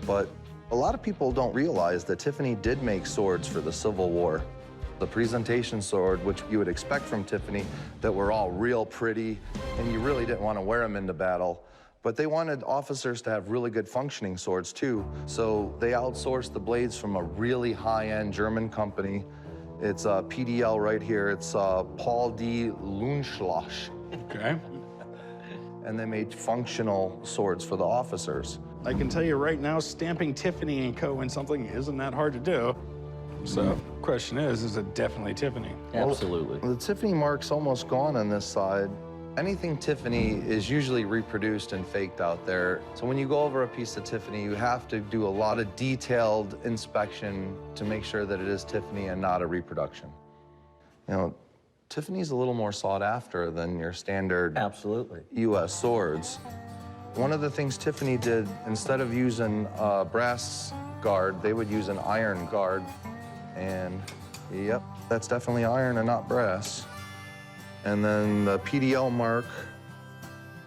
but a lot of people don't realize that Tiffany did make swords for the Civil War. The presentation sword, which you would expect from Tiffany, that were all real pretty, and you really didn't want to wear them into battle. But they wanted officers to have really good functioning swords too, so they outsourced the blades from a really high-end German company. It's PDL right here. It's Paul D. Lundschloss. Okay. And they made functional swords for the officers. I can tell you right now, stamping Tiffany & Co. in something isn't that hard to do. So, question is it definitely Tiffany? Absolutely. Well, the Tiffany mark's almost gone on this side. Anything Tiffany is usually reproduced and faked out there. So when you go over a piece of Tiffany, you have to do a lot of detailed inspection to make sure that it is Tiffany and not a reproduction. You know, Tiffany's a little more sought after than your standard U.S. swords. One of the things Tiffany did, instead of using a brass guard, they would use an iron guard. And yep, that's definitely iron and not brass. And then the PDL mark,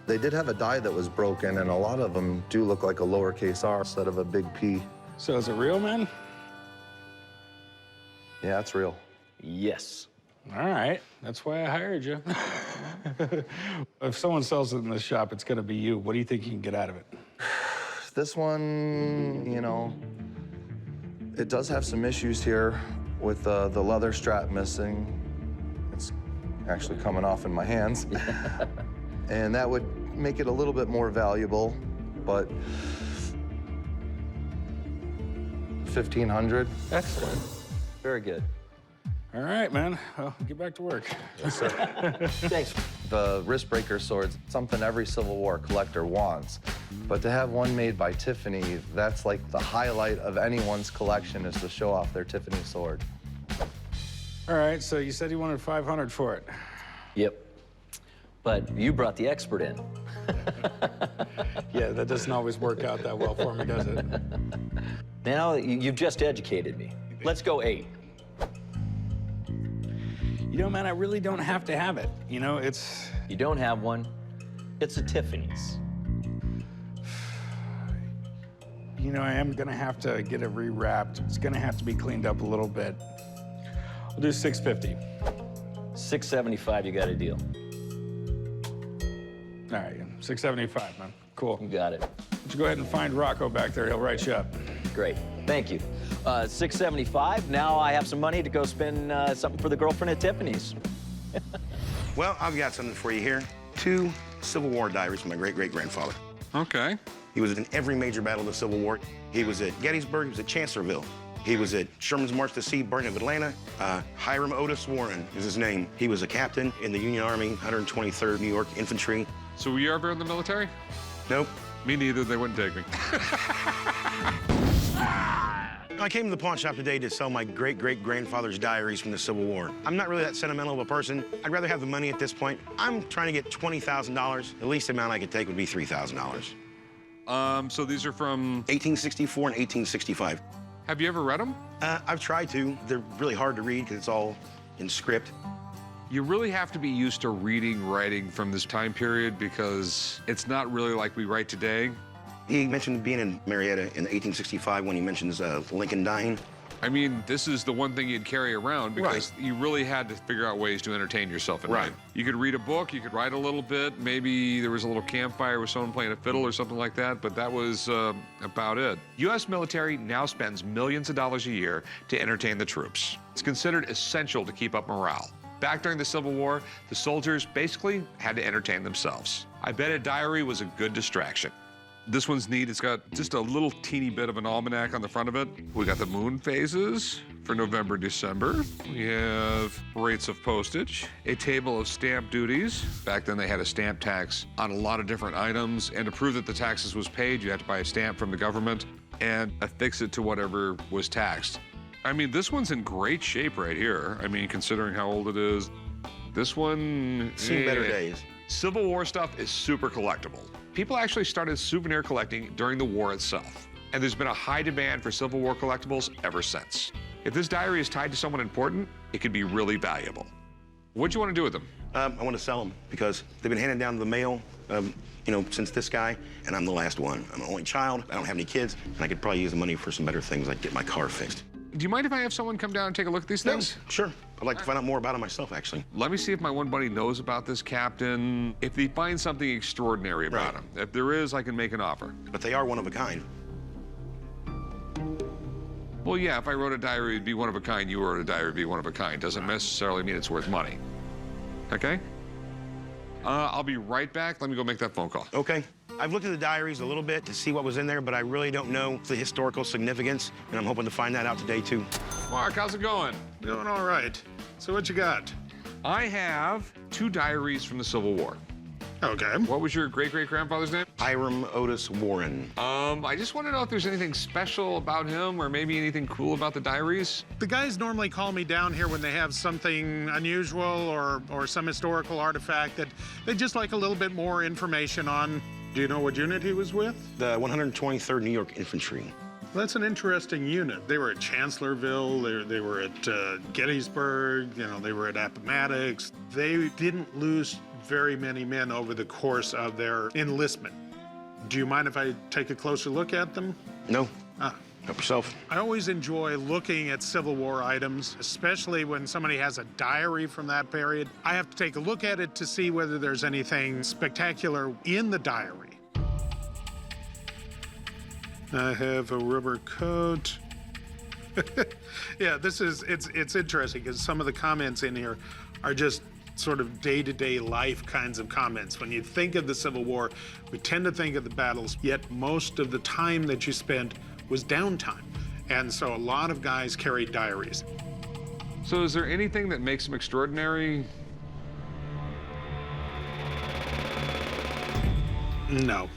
they did have a die that was broken, and a lot of them do look like a lowercase r instead of a big P. So is it real, man? Yeah, it's real. Yes. All right, that's why I hired you. If someone sells it in this shop, it's gonna be you. What do you think you can get out of it? This one, you know, it does have some issues here with the leather strap missing. It's actually coming off in my hands. And that would make it a little bit more valuable, but $1,500. Excellent. Very good. All right, man. Well, get back to work. Yes, sir. Thanks. The wrist breaker sword's something every Civil War collector wants. But to have one made by Tiffany, that's like the highlight of anyone's collection, is to show off their Tiffany sword. All right, so you said you wanted $500 for it. Yep. But you brought the expert in. Yeah, that doesn't always work out that well for me, does it? Now you've just educated me. Let's go 8. You know, man, I really don't have to have it. You know, it's... You don't have one. It's a Tiffany's. You know, I am gonna have to get it rewrapped. It's gonna have to be cleaned up a little bit. We'll do $650. $675, you got a deal. All right, $675, man. Cool. You got it. Why don't you go ahead and find Rocco back there. He'll write you up. Great. Thank you. $675. Now I have some money to go spend something for the girlfriend at Tiffany's. Well, I've got something for you here. 2 Civil War diaries from my great-great-grandfather. Okay. He was in every major battle of the Civil War. He was at Gettysburg, he was at Chancellorsville. He was at Sherman's March to Sea, Burning of Atlanta. Hiram Otis Warren is his name. He was a captain in the Union Army, 123rd New York Infantry. So were you ever in the military? Nope. Me neither, they wouldn't take me. I came to the pawn shop today to sell my great-great-grandfather's diaries from the Civil War. I'm not really that sentimental of a person. I'd rather have the money at this point. I'm trying to get $20,000. The least amount I could take would be $3,000. So these are from 1864 and 1865. Have you ever read them? I've tried to. They're really hard to read because it's all in script. You really have to be used to reading writing from this time period because it's not really like we write today. He mentioned being in Marietta in 1865 when he mentions Lincoln dying. I mean, this is the one thing you'd carry around because you really had to figure out ways to entertain yourself at night. You could read a book, you could write a little bit, maybe there was a little campfire with someone playing a fiddle or something like that, but that was about it. U.S. military now spends millions of dollars a year to entertain the troops. It's considered essential to keep up morale. Back during the Civil War, the soldiers basically had to entertain themselves. I bet a diary was a good distraction. This one's neat. It's got just a little teeny bit of an almanac on the front of it. We got the moon phases for November, December. We have rates of postage, a table of stamp duties. Back then they had a stamp tax on a lot of different items, and to prove that the taxes was paid, you had to buy a stamp from the government and affix it to whatever was taxed. I mean, this one's in great shape right here. I mean, considering how old it is. This one... Seen better days. Civil War stuff is super collectible. People actually started souvenir collecting during the war itself, and there's been a high demand for Civil War collectibles ever since. If this diary is tied to someone important, it could be really valuable. What do you want to do with them? I want to sell them because they've been handed down to the mail, since this guy, and I'm the last one. I'm an only child, I don't have any kids, and I could probably use the money for some better things like get my car fixed. Do you mind if I have someone come down and take a look at these things? Sure. I'd like to find out more about it myself, actually. Let me see if my one buddy knows about this captain, if he finds something extraordinary about him. If there is, I can make an offer. But they are one of a kind. Well, yeah, if I wrote a diary, it'd be one of a kind. You wrote a diary, it'd be one of a kind. Doesn't necessarily mean it's worth money. Okay? I'll be right back. Let me go make that phone call. Okay. I've looked at the diaries a little bit to see what was in there, but I really don't know the historical significance, and I'm hoping to find that out today, too. Mark, how's it going? Doing all right. So what you got? I have 2 diaries from the Civil War. Okay. What was your great-great-grandfather's name? Hiram Otis Warren. I just want to know if there's anything special about him or maybe anything cool about the diaries. The guys normally call me down here when they have something unusual or some historical artifact that they just like a little bit more information on. Do you know what unit he was with? The 123rd New York Infantry. That's an interesting unit. They were at Chancellorsville, they were at Gettysburg, they were at Appomattox. They didn't lose very many men over the course of their enlistment. Do you mind if I take a closer look at them? No. Help yourself. I always enjoy looking at Civil War items, especially when somebody has a diary from that period. I have to take a look at it to see whether there's anything spectacular in the diary. I have a rubber coat. Yeah, it's interesting because some of the comments in here are just sort of day-to-day life kinds of comments. When you think of the Civil War, we tend to think of the battles, yet most of the time that you spent was downtime. And so a lot of guys carried diaries. So is there anything that makes him extraordinary? No.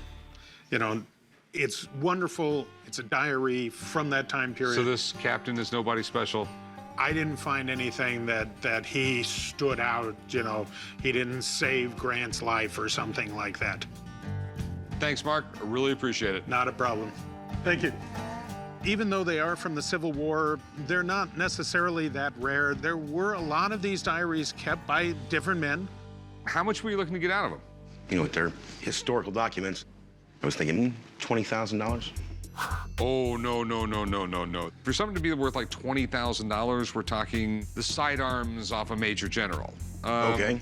It's wonderful. It's a diary from that time period. So this captain is nobody special? I didn't find anything that he stood out, he didn't save Grant's life or something like that. Thanks, Mark. I really appreciate it. Not a problem. Thank you. Even though they are from the Civil War, they're not necessarily that rare. There were a lot of these diaries kept by different men. How much were you looking to get out of them? With their historical documents, I was thinking $20,000. Oh, no. For something to be worth like $20,000, we're talking the sidearms off a major general. Okay.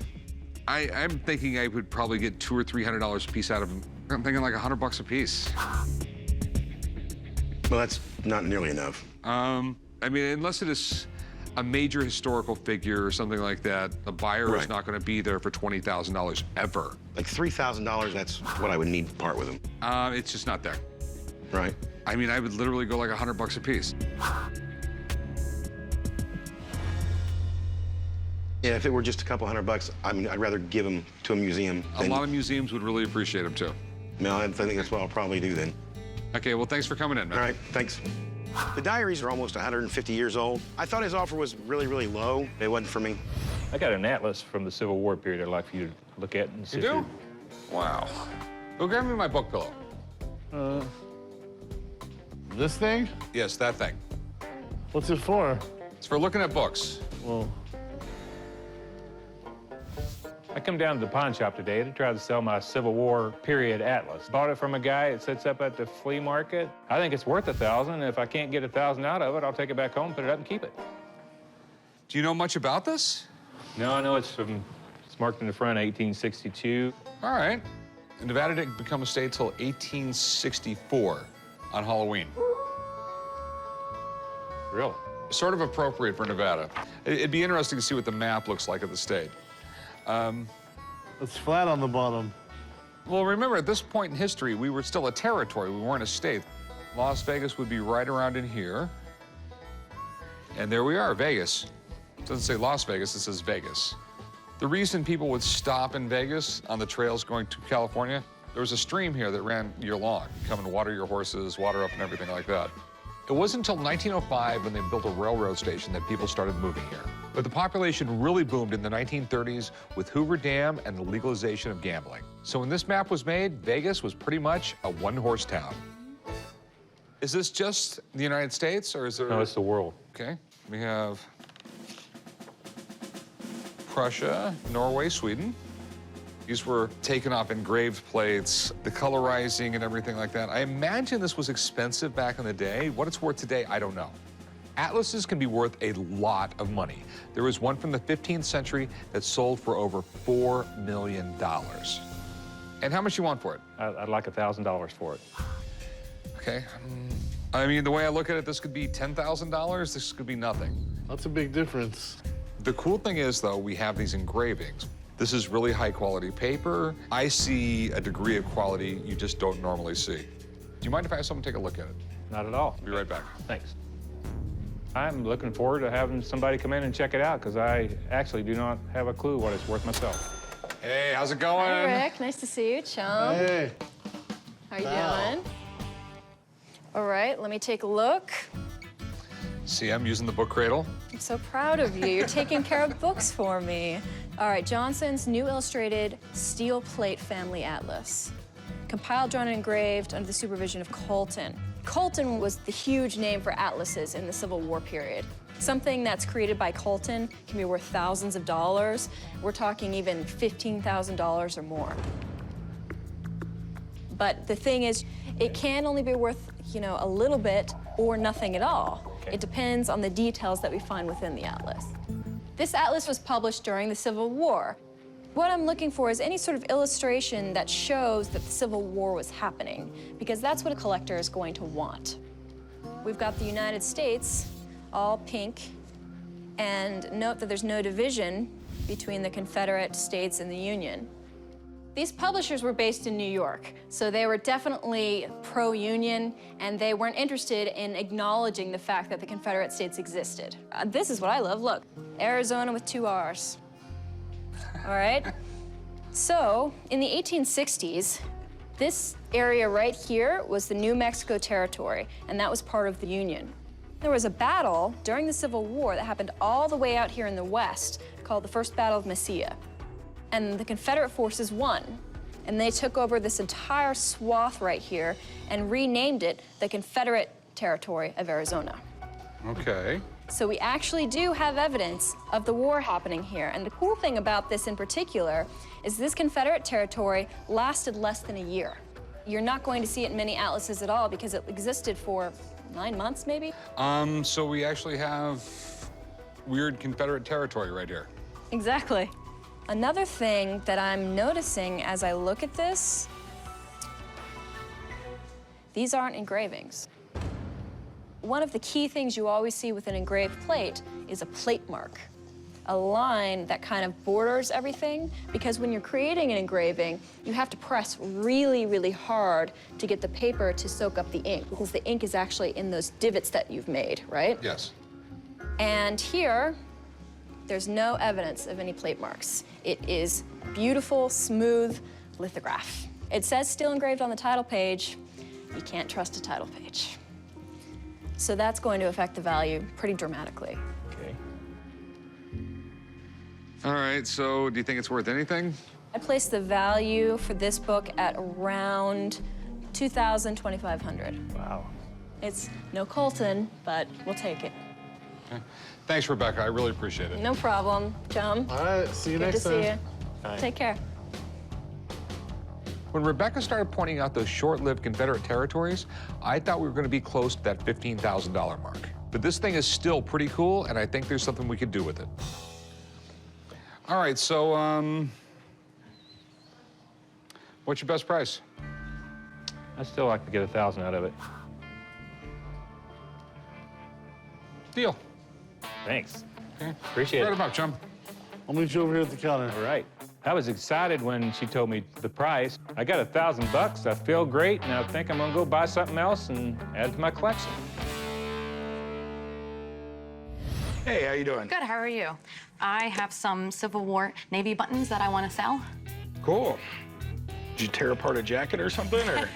I'm thinking I would probably get $200 or $300 a piece out of them. I'm thinking like $100 a piece. Well, that's not nearly enough. I mean, unless it is a major historical figure or something like that, the buyer is not going to be there for $20,000 ever. Like $3,000, that's what I would need to part with them. It's just not there. Right. I mean, I would literally go like $100 a piece. Yeah, if it were just a couple $100, I'd rather give them to a museum. A lot of museums would really appreciate them too. No, I think that's what I'll probably do then. Okay, well, thanks for coming in, man. All right, thanks. The Diaries are almost 150 years old. I thought his offer was really, really low. It wasn't for me. I got an atlas from the Civil War period I'd like for you to look at and see. You do? Wow. Go grab me my book pillow. This thing? Yes, that thing. What's it for? It's for looking at books. Well, I come down to the pawn shop today to try to sell my Civil War period atlas. Bought it from a guy that sits up at the flea market. I think it's worth $1,000. If I can't get $1,000 out of it, I'll take it back home, put it up, and keep it. Do you know much about this? No, I know it's marked in the front, 1862. All right. And Nevada didn't become a state till 1864 on Halloween. Really? Sort of appropriate for Nevada. It'd be interesting to see what the map looks like of the state. It's flat on the bottom. Well, remember, at this point in history, we were still a territory. We weren't a state. Las Vegas would be right around in here. And there we are, Vegas. It doesn't say Las Vegas, it says Vegas. The reason people would stop in Vegas on the trails going to California, there was a stream here that ran year-long. Come and water your horses, water up and everything like that. It wasn't until 1905 when they built a railroad station that people started moving here. But the population really boomed in the 1930s with Hoover Dam and the legalization of gambling. So when this map was made, Vegas was pretty much a one-horse town. Is this just the United States, or is there... No, it's the world. Okay. We have Prussia, Norway, Sweden. These were taken off engraved plates, the colorizing and everything like that. I imagine this was expensive back in the day. What it's worth today, I don't know. Atlases can be worth a lot of money. There was one from the 15th century that sold for over $4 million. And how much you want for it? I'd like $1,000 for it. Okay. I mean, the way I look at it, this could be $10,000. This could be nothing. That's a big difference. The cool thing is, though, we have these engravings. This is really high-quality paper. I see a degree of quality you just don't normally see. Do you mind if I have someone take a look at it? Not at all. I'll be right back. Thanks. I'm looking forward to having somebody come in and check it out, because I actually do not have a clue what it's worth myself. Hey, how's it going? Hi, Rick. Nice to see you, chum. Hey. How you doing? All right, let me take a look. See, I'm using the book cradle. I'm so proud of you. You're taking care of books for me. All right, Johnson's New Illustrated Steel Plate Family Atlas. Compiled, drawn, and engraved under the supervision of Colton. Colton was the huge name for atlases in the Civil War period. Something that's created by Colton can be worth thousands of dollars. We're talking even $15,000 or more. But the thing is, it can only be worth, a little bit or nothing at all. Okay. It depends on the details that we find within the atlas. This atlas was published during the Civil War. What I'm looking for is any sort of illustration that shows that the Civil War was happening, because that's what a collector is going to want. We've got the United States, all pink, and note that there's no division between the Confederate States and the Union. These publishers were based in New York, so they were definitely pro-Union, and they weren't interested in acknowledging the fact that the Confederate States existed. This is what I love, look, Arizona with 2 R's. All right? So, in the 1860s, this area right here was the New Mexico Territory, and that was part of the Union. There was a battle during the Civil War that happened all the way out here in the West, called the First Battle of Mesilla. And the Confederate forces won, and they took over this entire swath right here and renamed it the Confederate Territory of Arizona. Okay. So we actually do have evidence of the war happening here. And the cool thing about this in particular is this Confederate territory lasted less than a year. You're not going to see it in many atlases at all because it existed for 9 months, maybe? So we actually have weird Confederate territory right here. Exactly. Another thing that I'm noticing as I look at this, these aren't engravings. One of the key things you always see with an engraved plate is a plate mark, a line that kind of borders everything, because when you're creating an engraving, you have to press really, really hard to get the paper to soak up the ink, because the ink is actually in those divots that you've made, right? Yes. And here, there's no evidence of any plate marks. It is beautiful, smooth lithograph. It says still engraved on the title page. You can't trust a title page. So that's going to affect the value pretty dramatically. Okay. All right, so do you think it's worth anything? I place the value for this book at around $2,000, $2,500. Wow. It's no Colton, but we'll take it. Okay. Thanks, Rebecca. I really appreciate it. No problem, chum. All right, see you Good next to time. see you. Bye. Take care. When Rebecca started pointing out those short-lived Confederate territories, I thought we were going to be close to that $15,000 mark. But this thing is still pretty cool, and I think there's something we could do with it. All right, so, what's your best price? I'd still like to get 1,000 out of it. Deal. Thanks. Okay. Appreciate Right it. about, chum. I'll meet you over here at the counter. All right. I was excited when she told me the price. I got $1,000. I feel great, and I think I'm gonna go buy something else and add to my collection. Hey, how you doing? Good, how are you? I have some Civil War Navy buttons that I want to sell. Cool. Did you tear apart a jacket or something, or?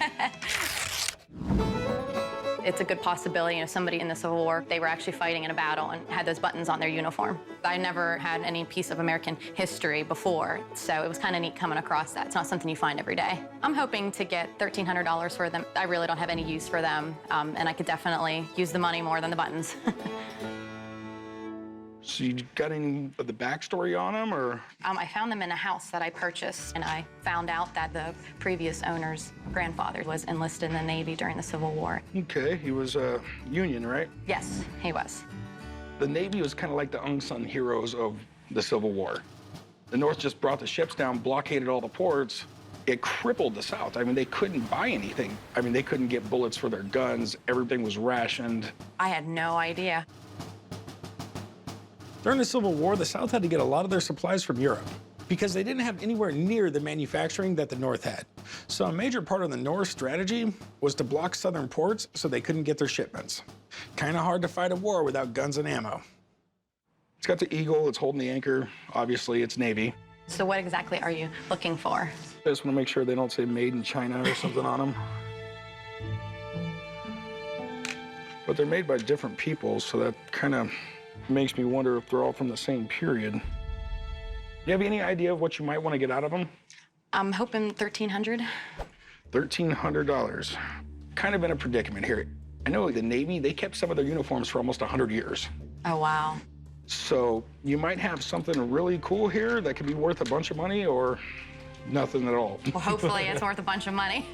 It's a good possibility, you know, somebody in the Civil War, they were actually fighting in a battle and had those buttons on their uniform. I never had any piece of American history before, so it was kind of neat coming across that. It's not something you find every day. I'm hoping to get $1,300 for them. I really don't have any use for them, and I could definitely use the money more than the buttons. So you got any of the backstory on them, or? I found them in a house that I purchased, and I found out that the previous owner's grandfather was enlisted in the Navy during the Civil War. Okay, he was Union, right? Yes, he was. The Navy was kind of like the unsung heroes of the Civil War. The North just brought the ships down, blockaded all the ports. It crippled the South. I mean, they couldn't buy anything. I mean, they couldn't get bullets for their guns. Everything was rationed. I had no idea. During the Civil War, the South had to get a lot of their supplies from Europe because they didn't have anywhere near the manufacturing that the North had. So a major part of the North strategy was to block Southern ports so they couldn't get their shipments. Kind of hard to fight a war without guns and ammo. It's got the eagle, it's holding the anchor. Obviously, it's Navy. So what exactly are you looking for? I just want to make sure they don't say made in China or something on them. But they're made by different people, so that kind of makes me wonder if they're all from the same period. You have any idea of what you might want to get out of them? I'm hoping $1,300. $1,300. Kind of in a predicament here. I know the Navy, they kept some of their uniforms for almost 100 years. Oh, wow. So you might have something really cool here that could be worth a bunch of money or nothing at all. Well, hopefully it's worth a bunch of money.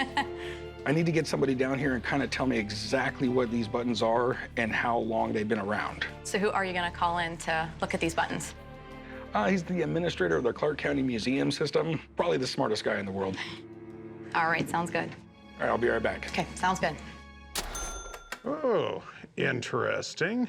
I need to get somebody down here and kind of tell me exactly what these buttons are and how long they've been around. So who are you going to call in to look at these buttons? He's the administrator of the Clark County Museum system. Probably the smartest guy in the world. All right, sounds good. All right, I'll be right back. Okay, sounds good. Oh, interesting.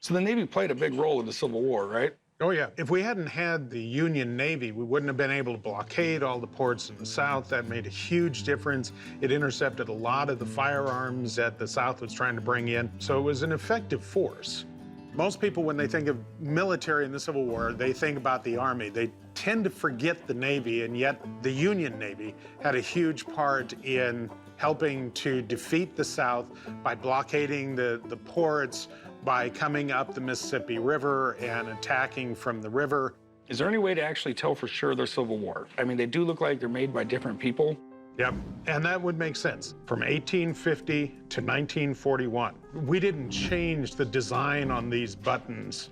So the Navy played a big role in the Civil War, right? Oh, yeah. If we hadn't had the Union Navy, we wouldn't have been able to blockade all the ports in the South. That made a huge difference. It intercepted a lot of the firearms that the South was trying to bring in. So it was an effective force. Most people, when they think of military in the Civil War, they think about the Army. They tend to forget the Navy, and yet the Union Navy had a huge part in helping to defeat the South by blockading the ports, by coming up the Mississippi River and attacking from the river. Is there any way to actually tell for sure they're Civil War? I mean, they do look like they're made by different people. Yep, and that would make sense. From 1850 to 1941, we didn't change the design on these buttons.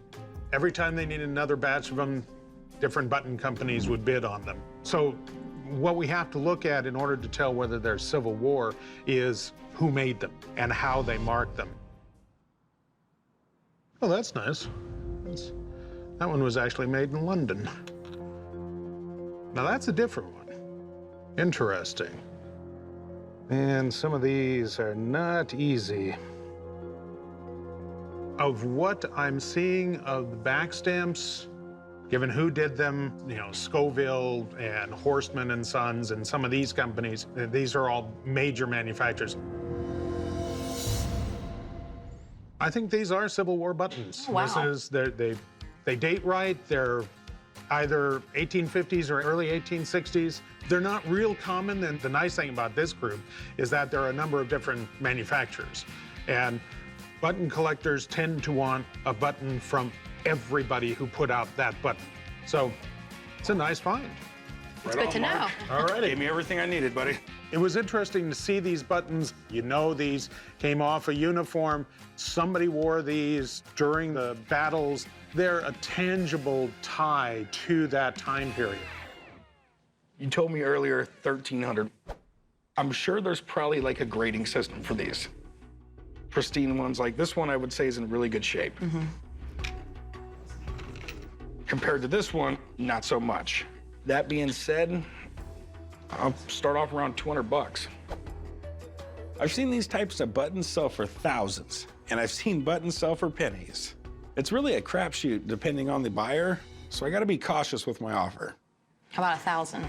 Every time they needed another batch of them, different button companies would bid on them. So what we have to look at in order to tell whether they're Civil War is who made them and how they marked them. Oh, that's nice. That one was actually made in London. Now that's a different one. Interesting. And some of these are not easy. Of what I'm seeing of the back stamps, given who did them, you know, Scoville and Horstman and Sons and some of these companies, these are all major manufacturers. I think these are Civil War buttons. Oh, wow. This is, they date right. They're either 1850s or early 1860s. They're not real common, and the nice thing about this group is that there are a number of different manufacturers. And Button collectors tend to want a button from everybody who put out that button. So it's a nice find. It's good to know. All righty. Gave me everything I needed, buddy. It was interesting to see these buttons. You know, these came off a uniform. Somebody wore these during the battles. They're a tangible tie to that time period. You told me earlier 1,300. I'm sure there's probably like a grading system for these. Pristine ones like this one, I would say is in really good shape. Compared to this one, not so much. That being said, I'll start off around 200 bucks. I've seen these types of buttons sell for thousands, and I've seen buttons sell for pennies. It's really a crapshoot depending on the buyer, so I gotta be cautious with my offer. How about 1,000?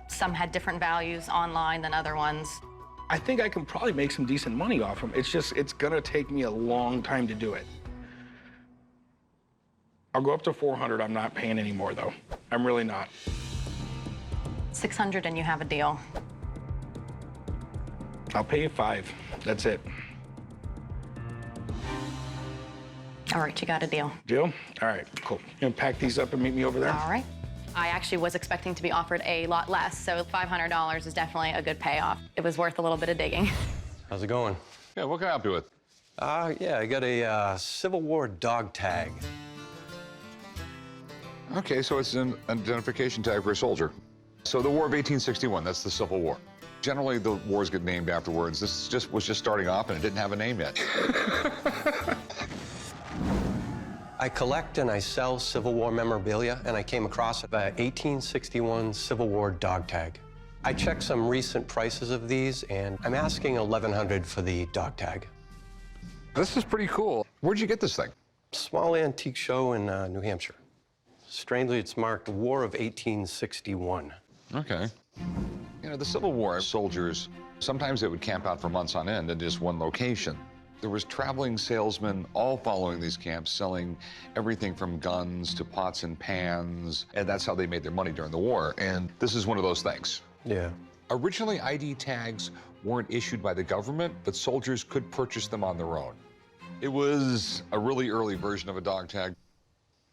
Some had different values online than other ones. I think I can probably make some decent money off them. It's gonna take me a long time to do it. I'll go up to 400. I'm not paying any more though. I'm really not. 600 and you have a deal. I'll pay you 5. That's it. All right, you got a deal. Deal? All right, cool. You gonna pack these up and meet me over there? All right. I actually was expecting to be offered a lot less, so $500 is definitely a good payoff. It was worth a little bit of digging. How's it going? Yeah, what can I help you with? Yeah, I got a Civil War dog tag. Okay, so it's an identification tag for a soldier. So the War of 1861, that's the Civil War. Generally, the wars get named afterwards. This was just starting off, and it didn't have a name yet. I collect and I sell Civil War memorabilia, and I came across a 1861 Civil War dog tag. I checked some recent prices of these, and I'm asking $1,100 for the dog tag. This is pretty cool. Where'd you get this thing? Small antique show in New Hampshire. Strangely, it's marked War of 1861. Okay. You know, the Civil War soldiers, sometimes they would camp out for months on end in just one location. There was traveling salesmen all following these camps, selling everything from guns to pots and pans, and that's how they made their money during the war. And this is one of those things. Yeah. Originally, ID tags weren't issued by the government, but soldiers could purchase them on their own. It was a really early version of a dog tag.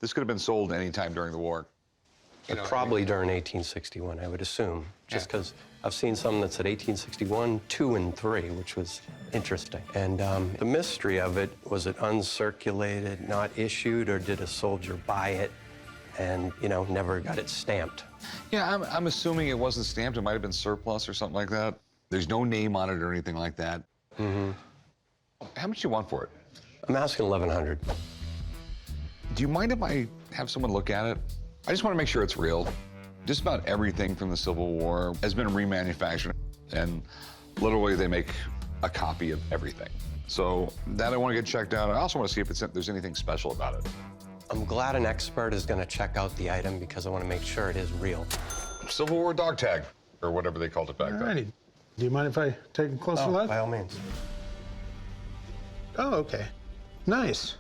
This could have been sold any time during the war. Probably during 1861, I would assume, just because I've seen some that said 1861, 2, and 3, which was interesting. And the mystery of it, was it uncirculated, not issued, or did a soldier buy it and, you know, never got it stamped? Yeah, I'm assuming it wasn't stamped. It might have been surplus or something like that. There's no name on it or anything like that. Mm-hmm. How much do you want for it? I'm asking $1,100. Do you mind if I have someone look at it? I just want to make sure it's real. Just about everything from the Civil War has been remanufactured, and literally they make a copy of everything. So that I want to get checked out. I also want to see if there's anything special about it. I'm glad an expert is going to check out the item because I want to make sure it is real. Civil War dog tag, or whatever they called it back then. Alrighty. Do you mind if I take a closer look? By all means. Oh, okay. Nice.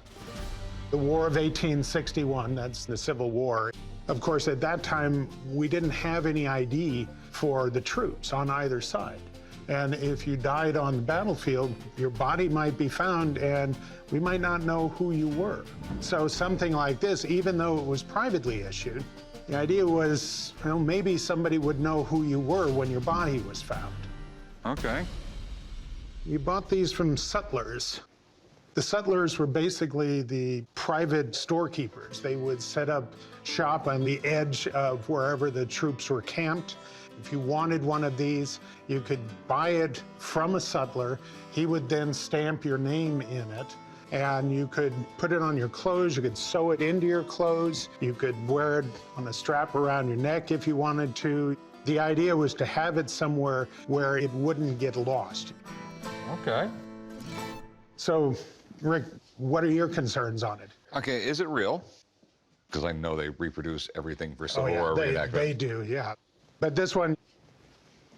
The War of 1861, that's the Civil War. Of course, at that time, we didn't have any ID for the troops on either side. And if you died on the battlefield, your body might be found and we might not know who you were. So something like this, even though it was privately issued, the idea was, well, maybe somebody would know who you were when your body was found. Okay. You bought these from sutlers. The sutlers were basically the private storekeepers. They would set up shop on the edge of wherever the troops were camped. If you wanted one of these, you could buy it from a sutler. He would then stamp your name in it, and you could put it on your clothes. You could sew it into your clothes. You could wear it on a strap around your neck if you wanted to. The idea was to have it somewhere where it wouldn't get lost. Okay. So, Rick, what are your concerns on it? Okay, is it real? Because I know they reproduce everything for Civil War reenactment. They do, yeah. But this one,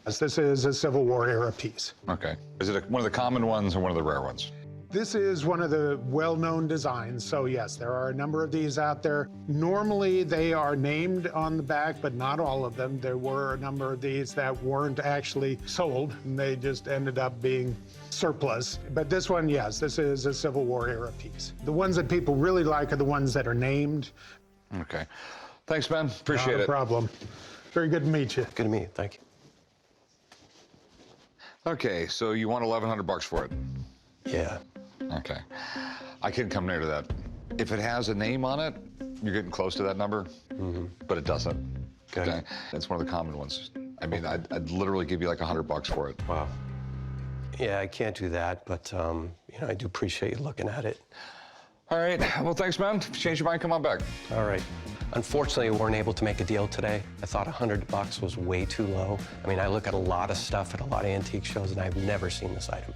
this is a Civil War era piece. Okay. Is it one of the common ones or one of the rare ones? This is one of the well-known designs, so yes, there are a number of these out there. Normally, they are named on the back, but not all of them. There were a number of these that weren't actually sold, and they just ended up being surplus. But this one, yes, this is a Civil War era piece. The ones that people really like are the ones that are named. Okay. Thanks, man. Appreciate it. Not a problem. Very good to meet you. Good to meet you. Thank you. Okay, so you want 1,100 bucks for it? Yeah. Okay. I couldn't come near to that. If it has a name on it, you're getting close to that number, but it doesn't. Okay. It's one of the common ones. I mean, I'd literally give you like 100 bucks for it. Wow. Yeah, I can't do that, but you know, I do appreciate you looking at it. All right. Well, thanks, man. If you change your mind, come on back. All right. Unfortunately, we weren't able to make a deal today. I thought 100 bucks was way too low. I mean, I look at a lot of stuff at a lot of antique shows, and I've never seen this item.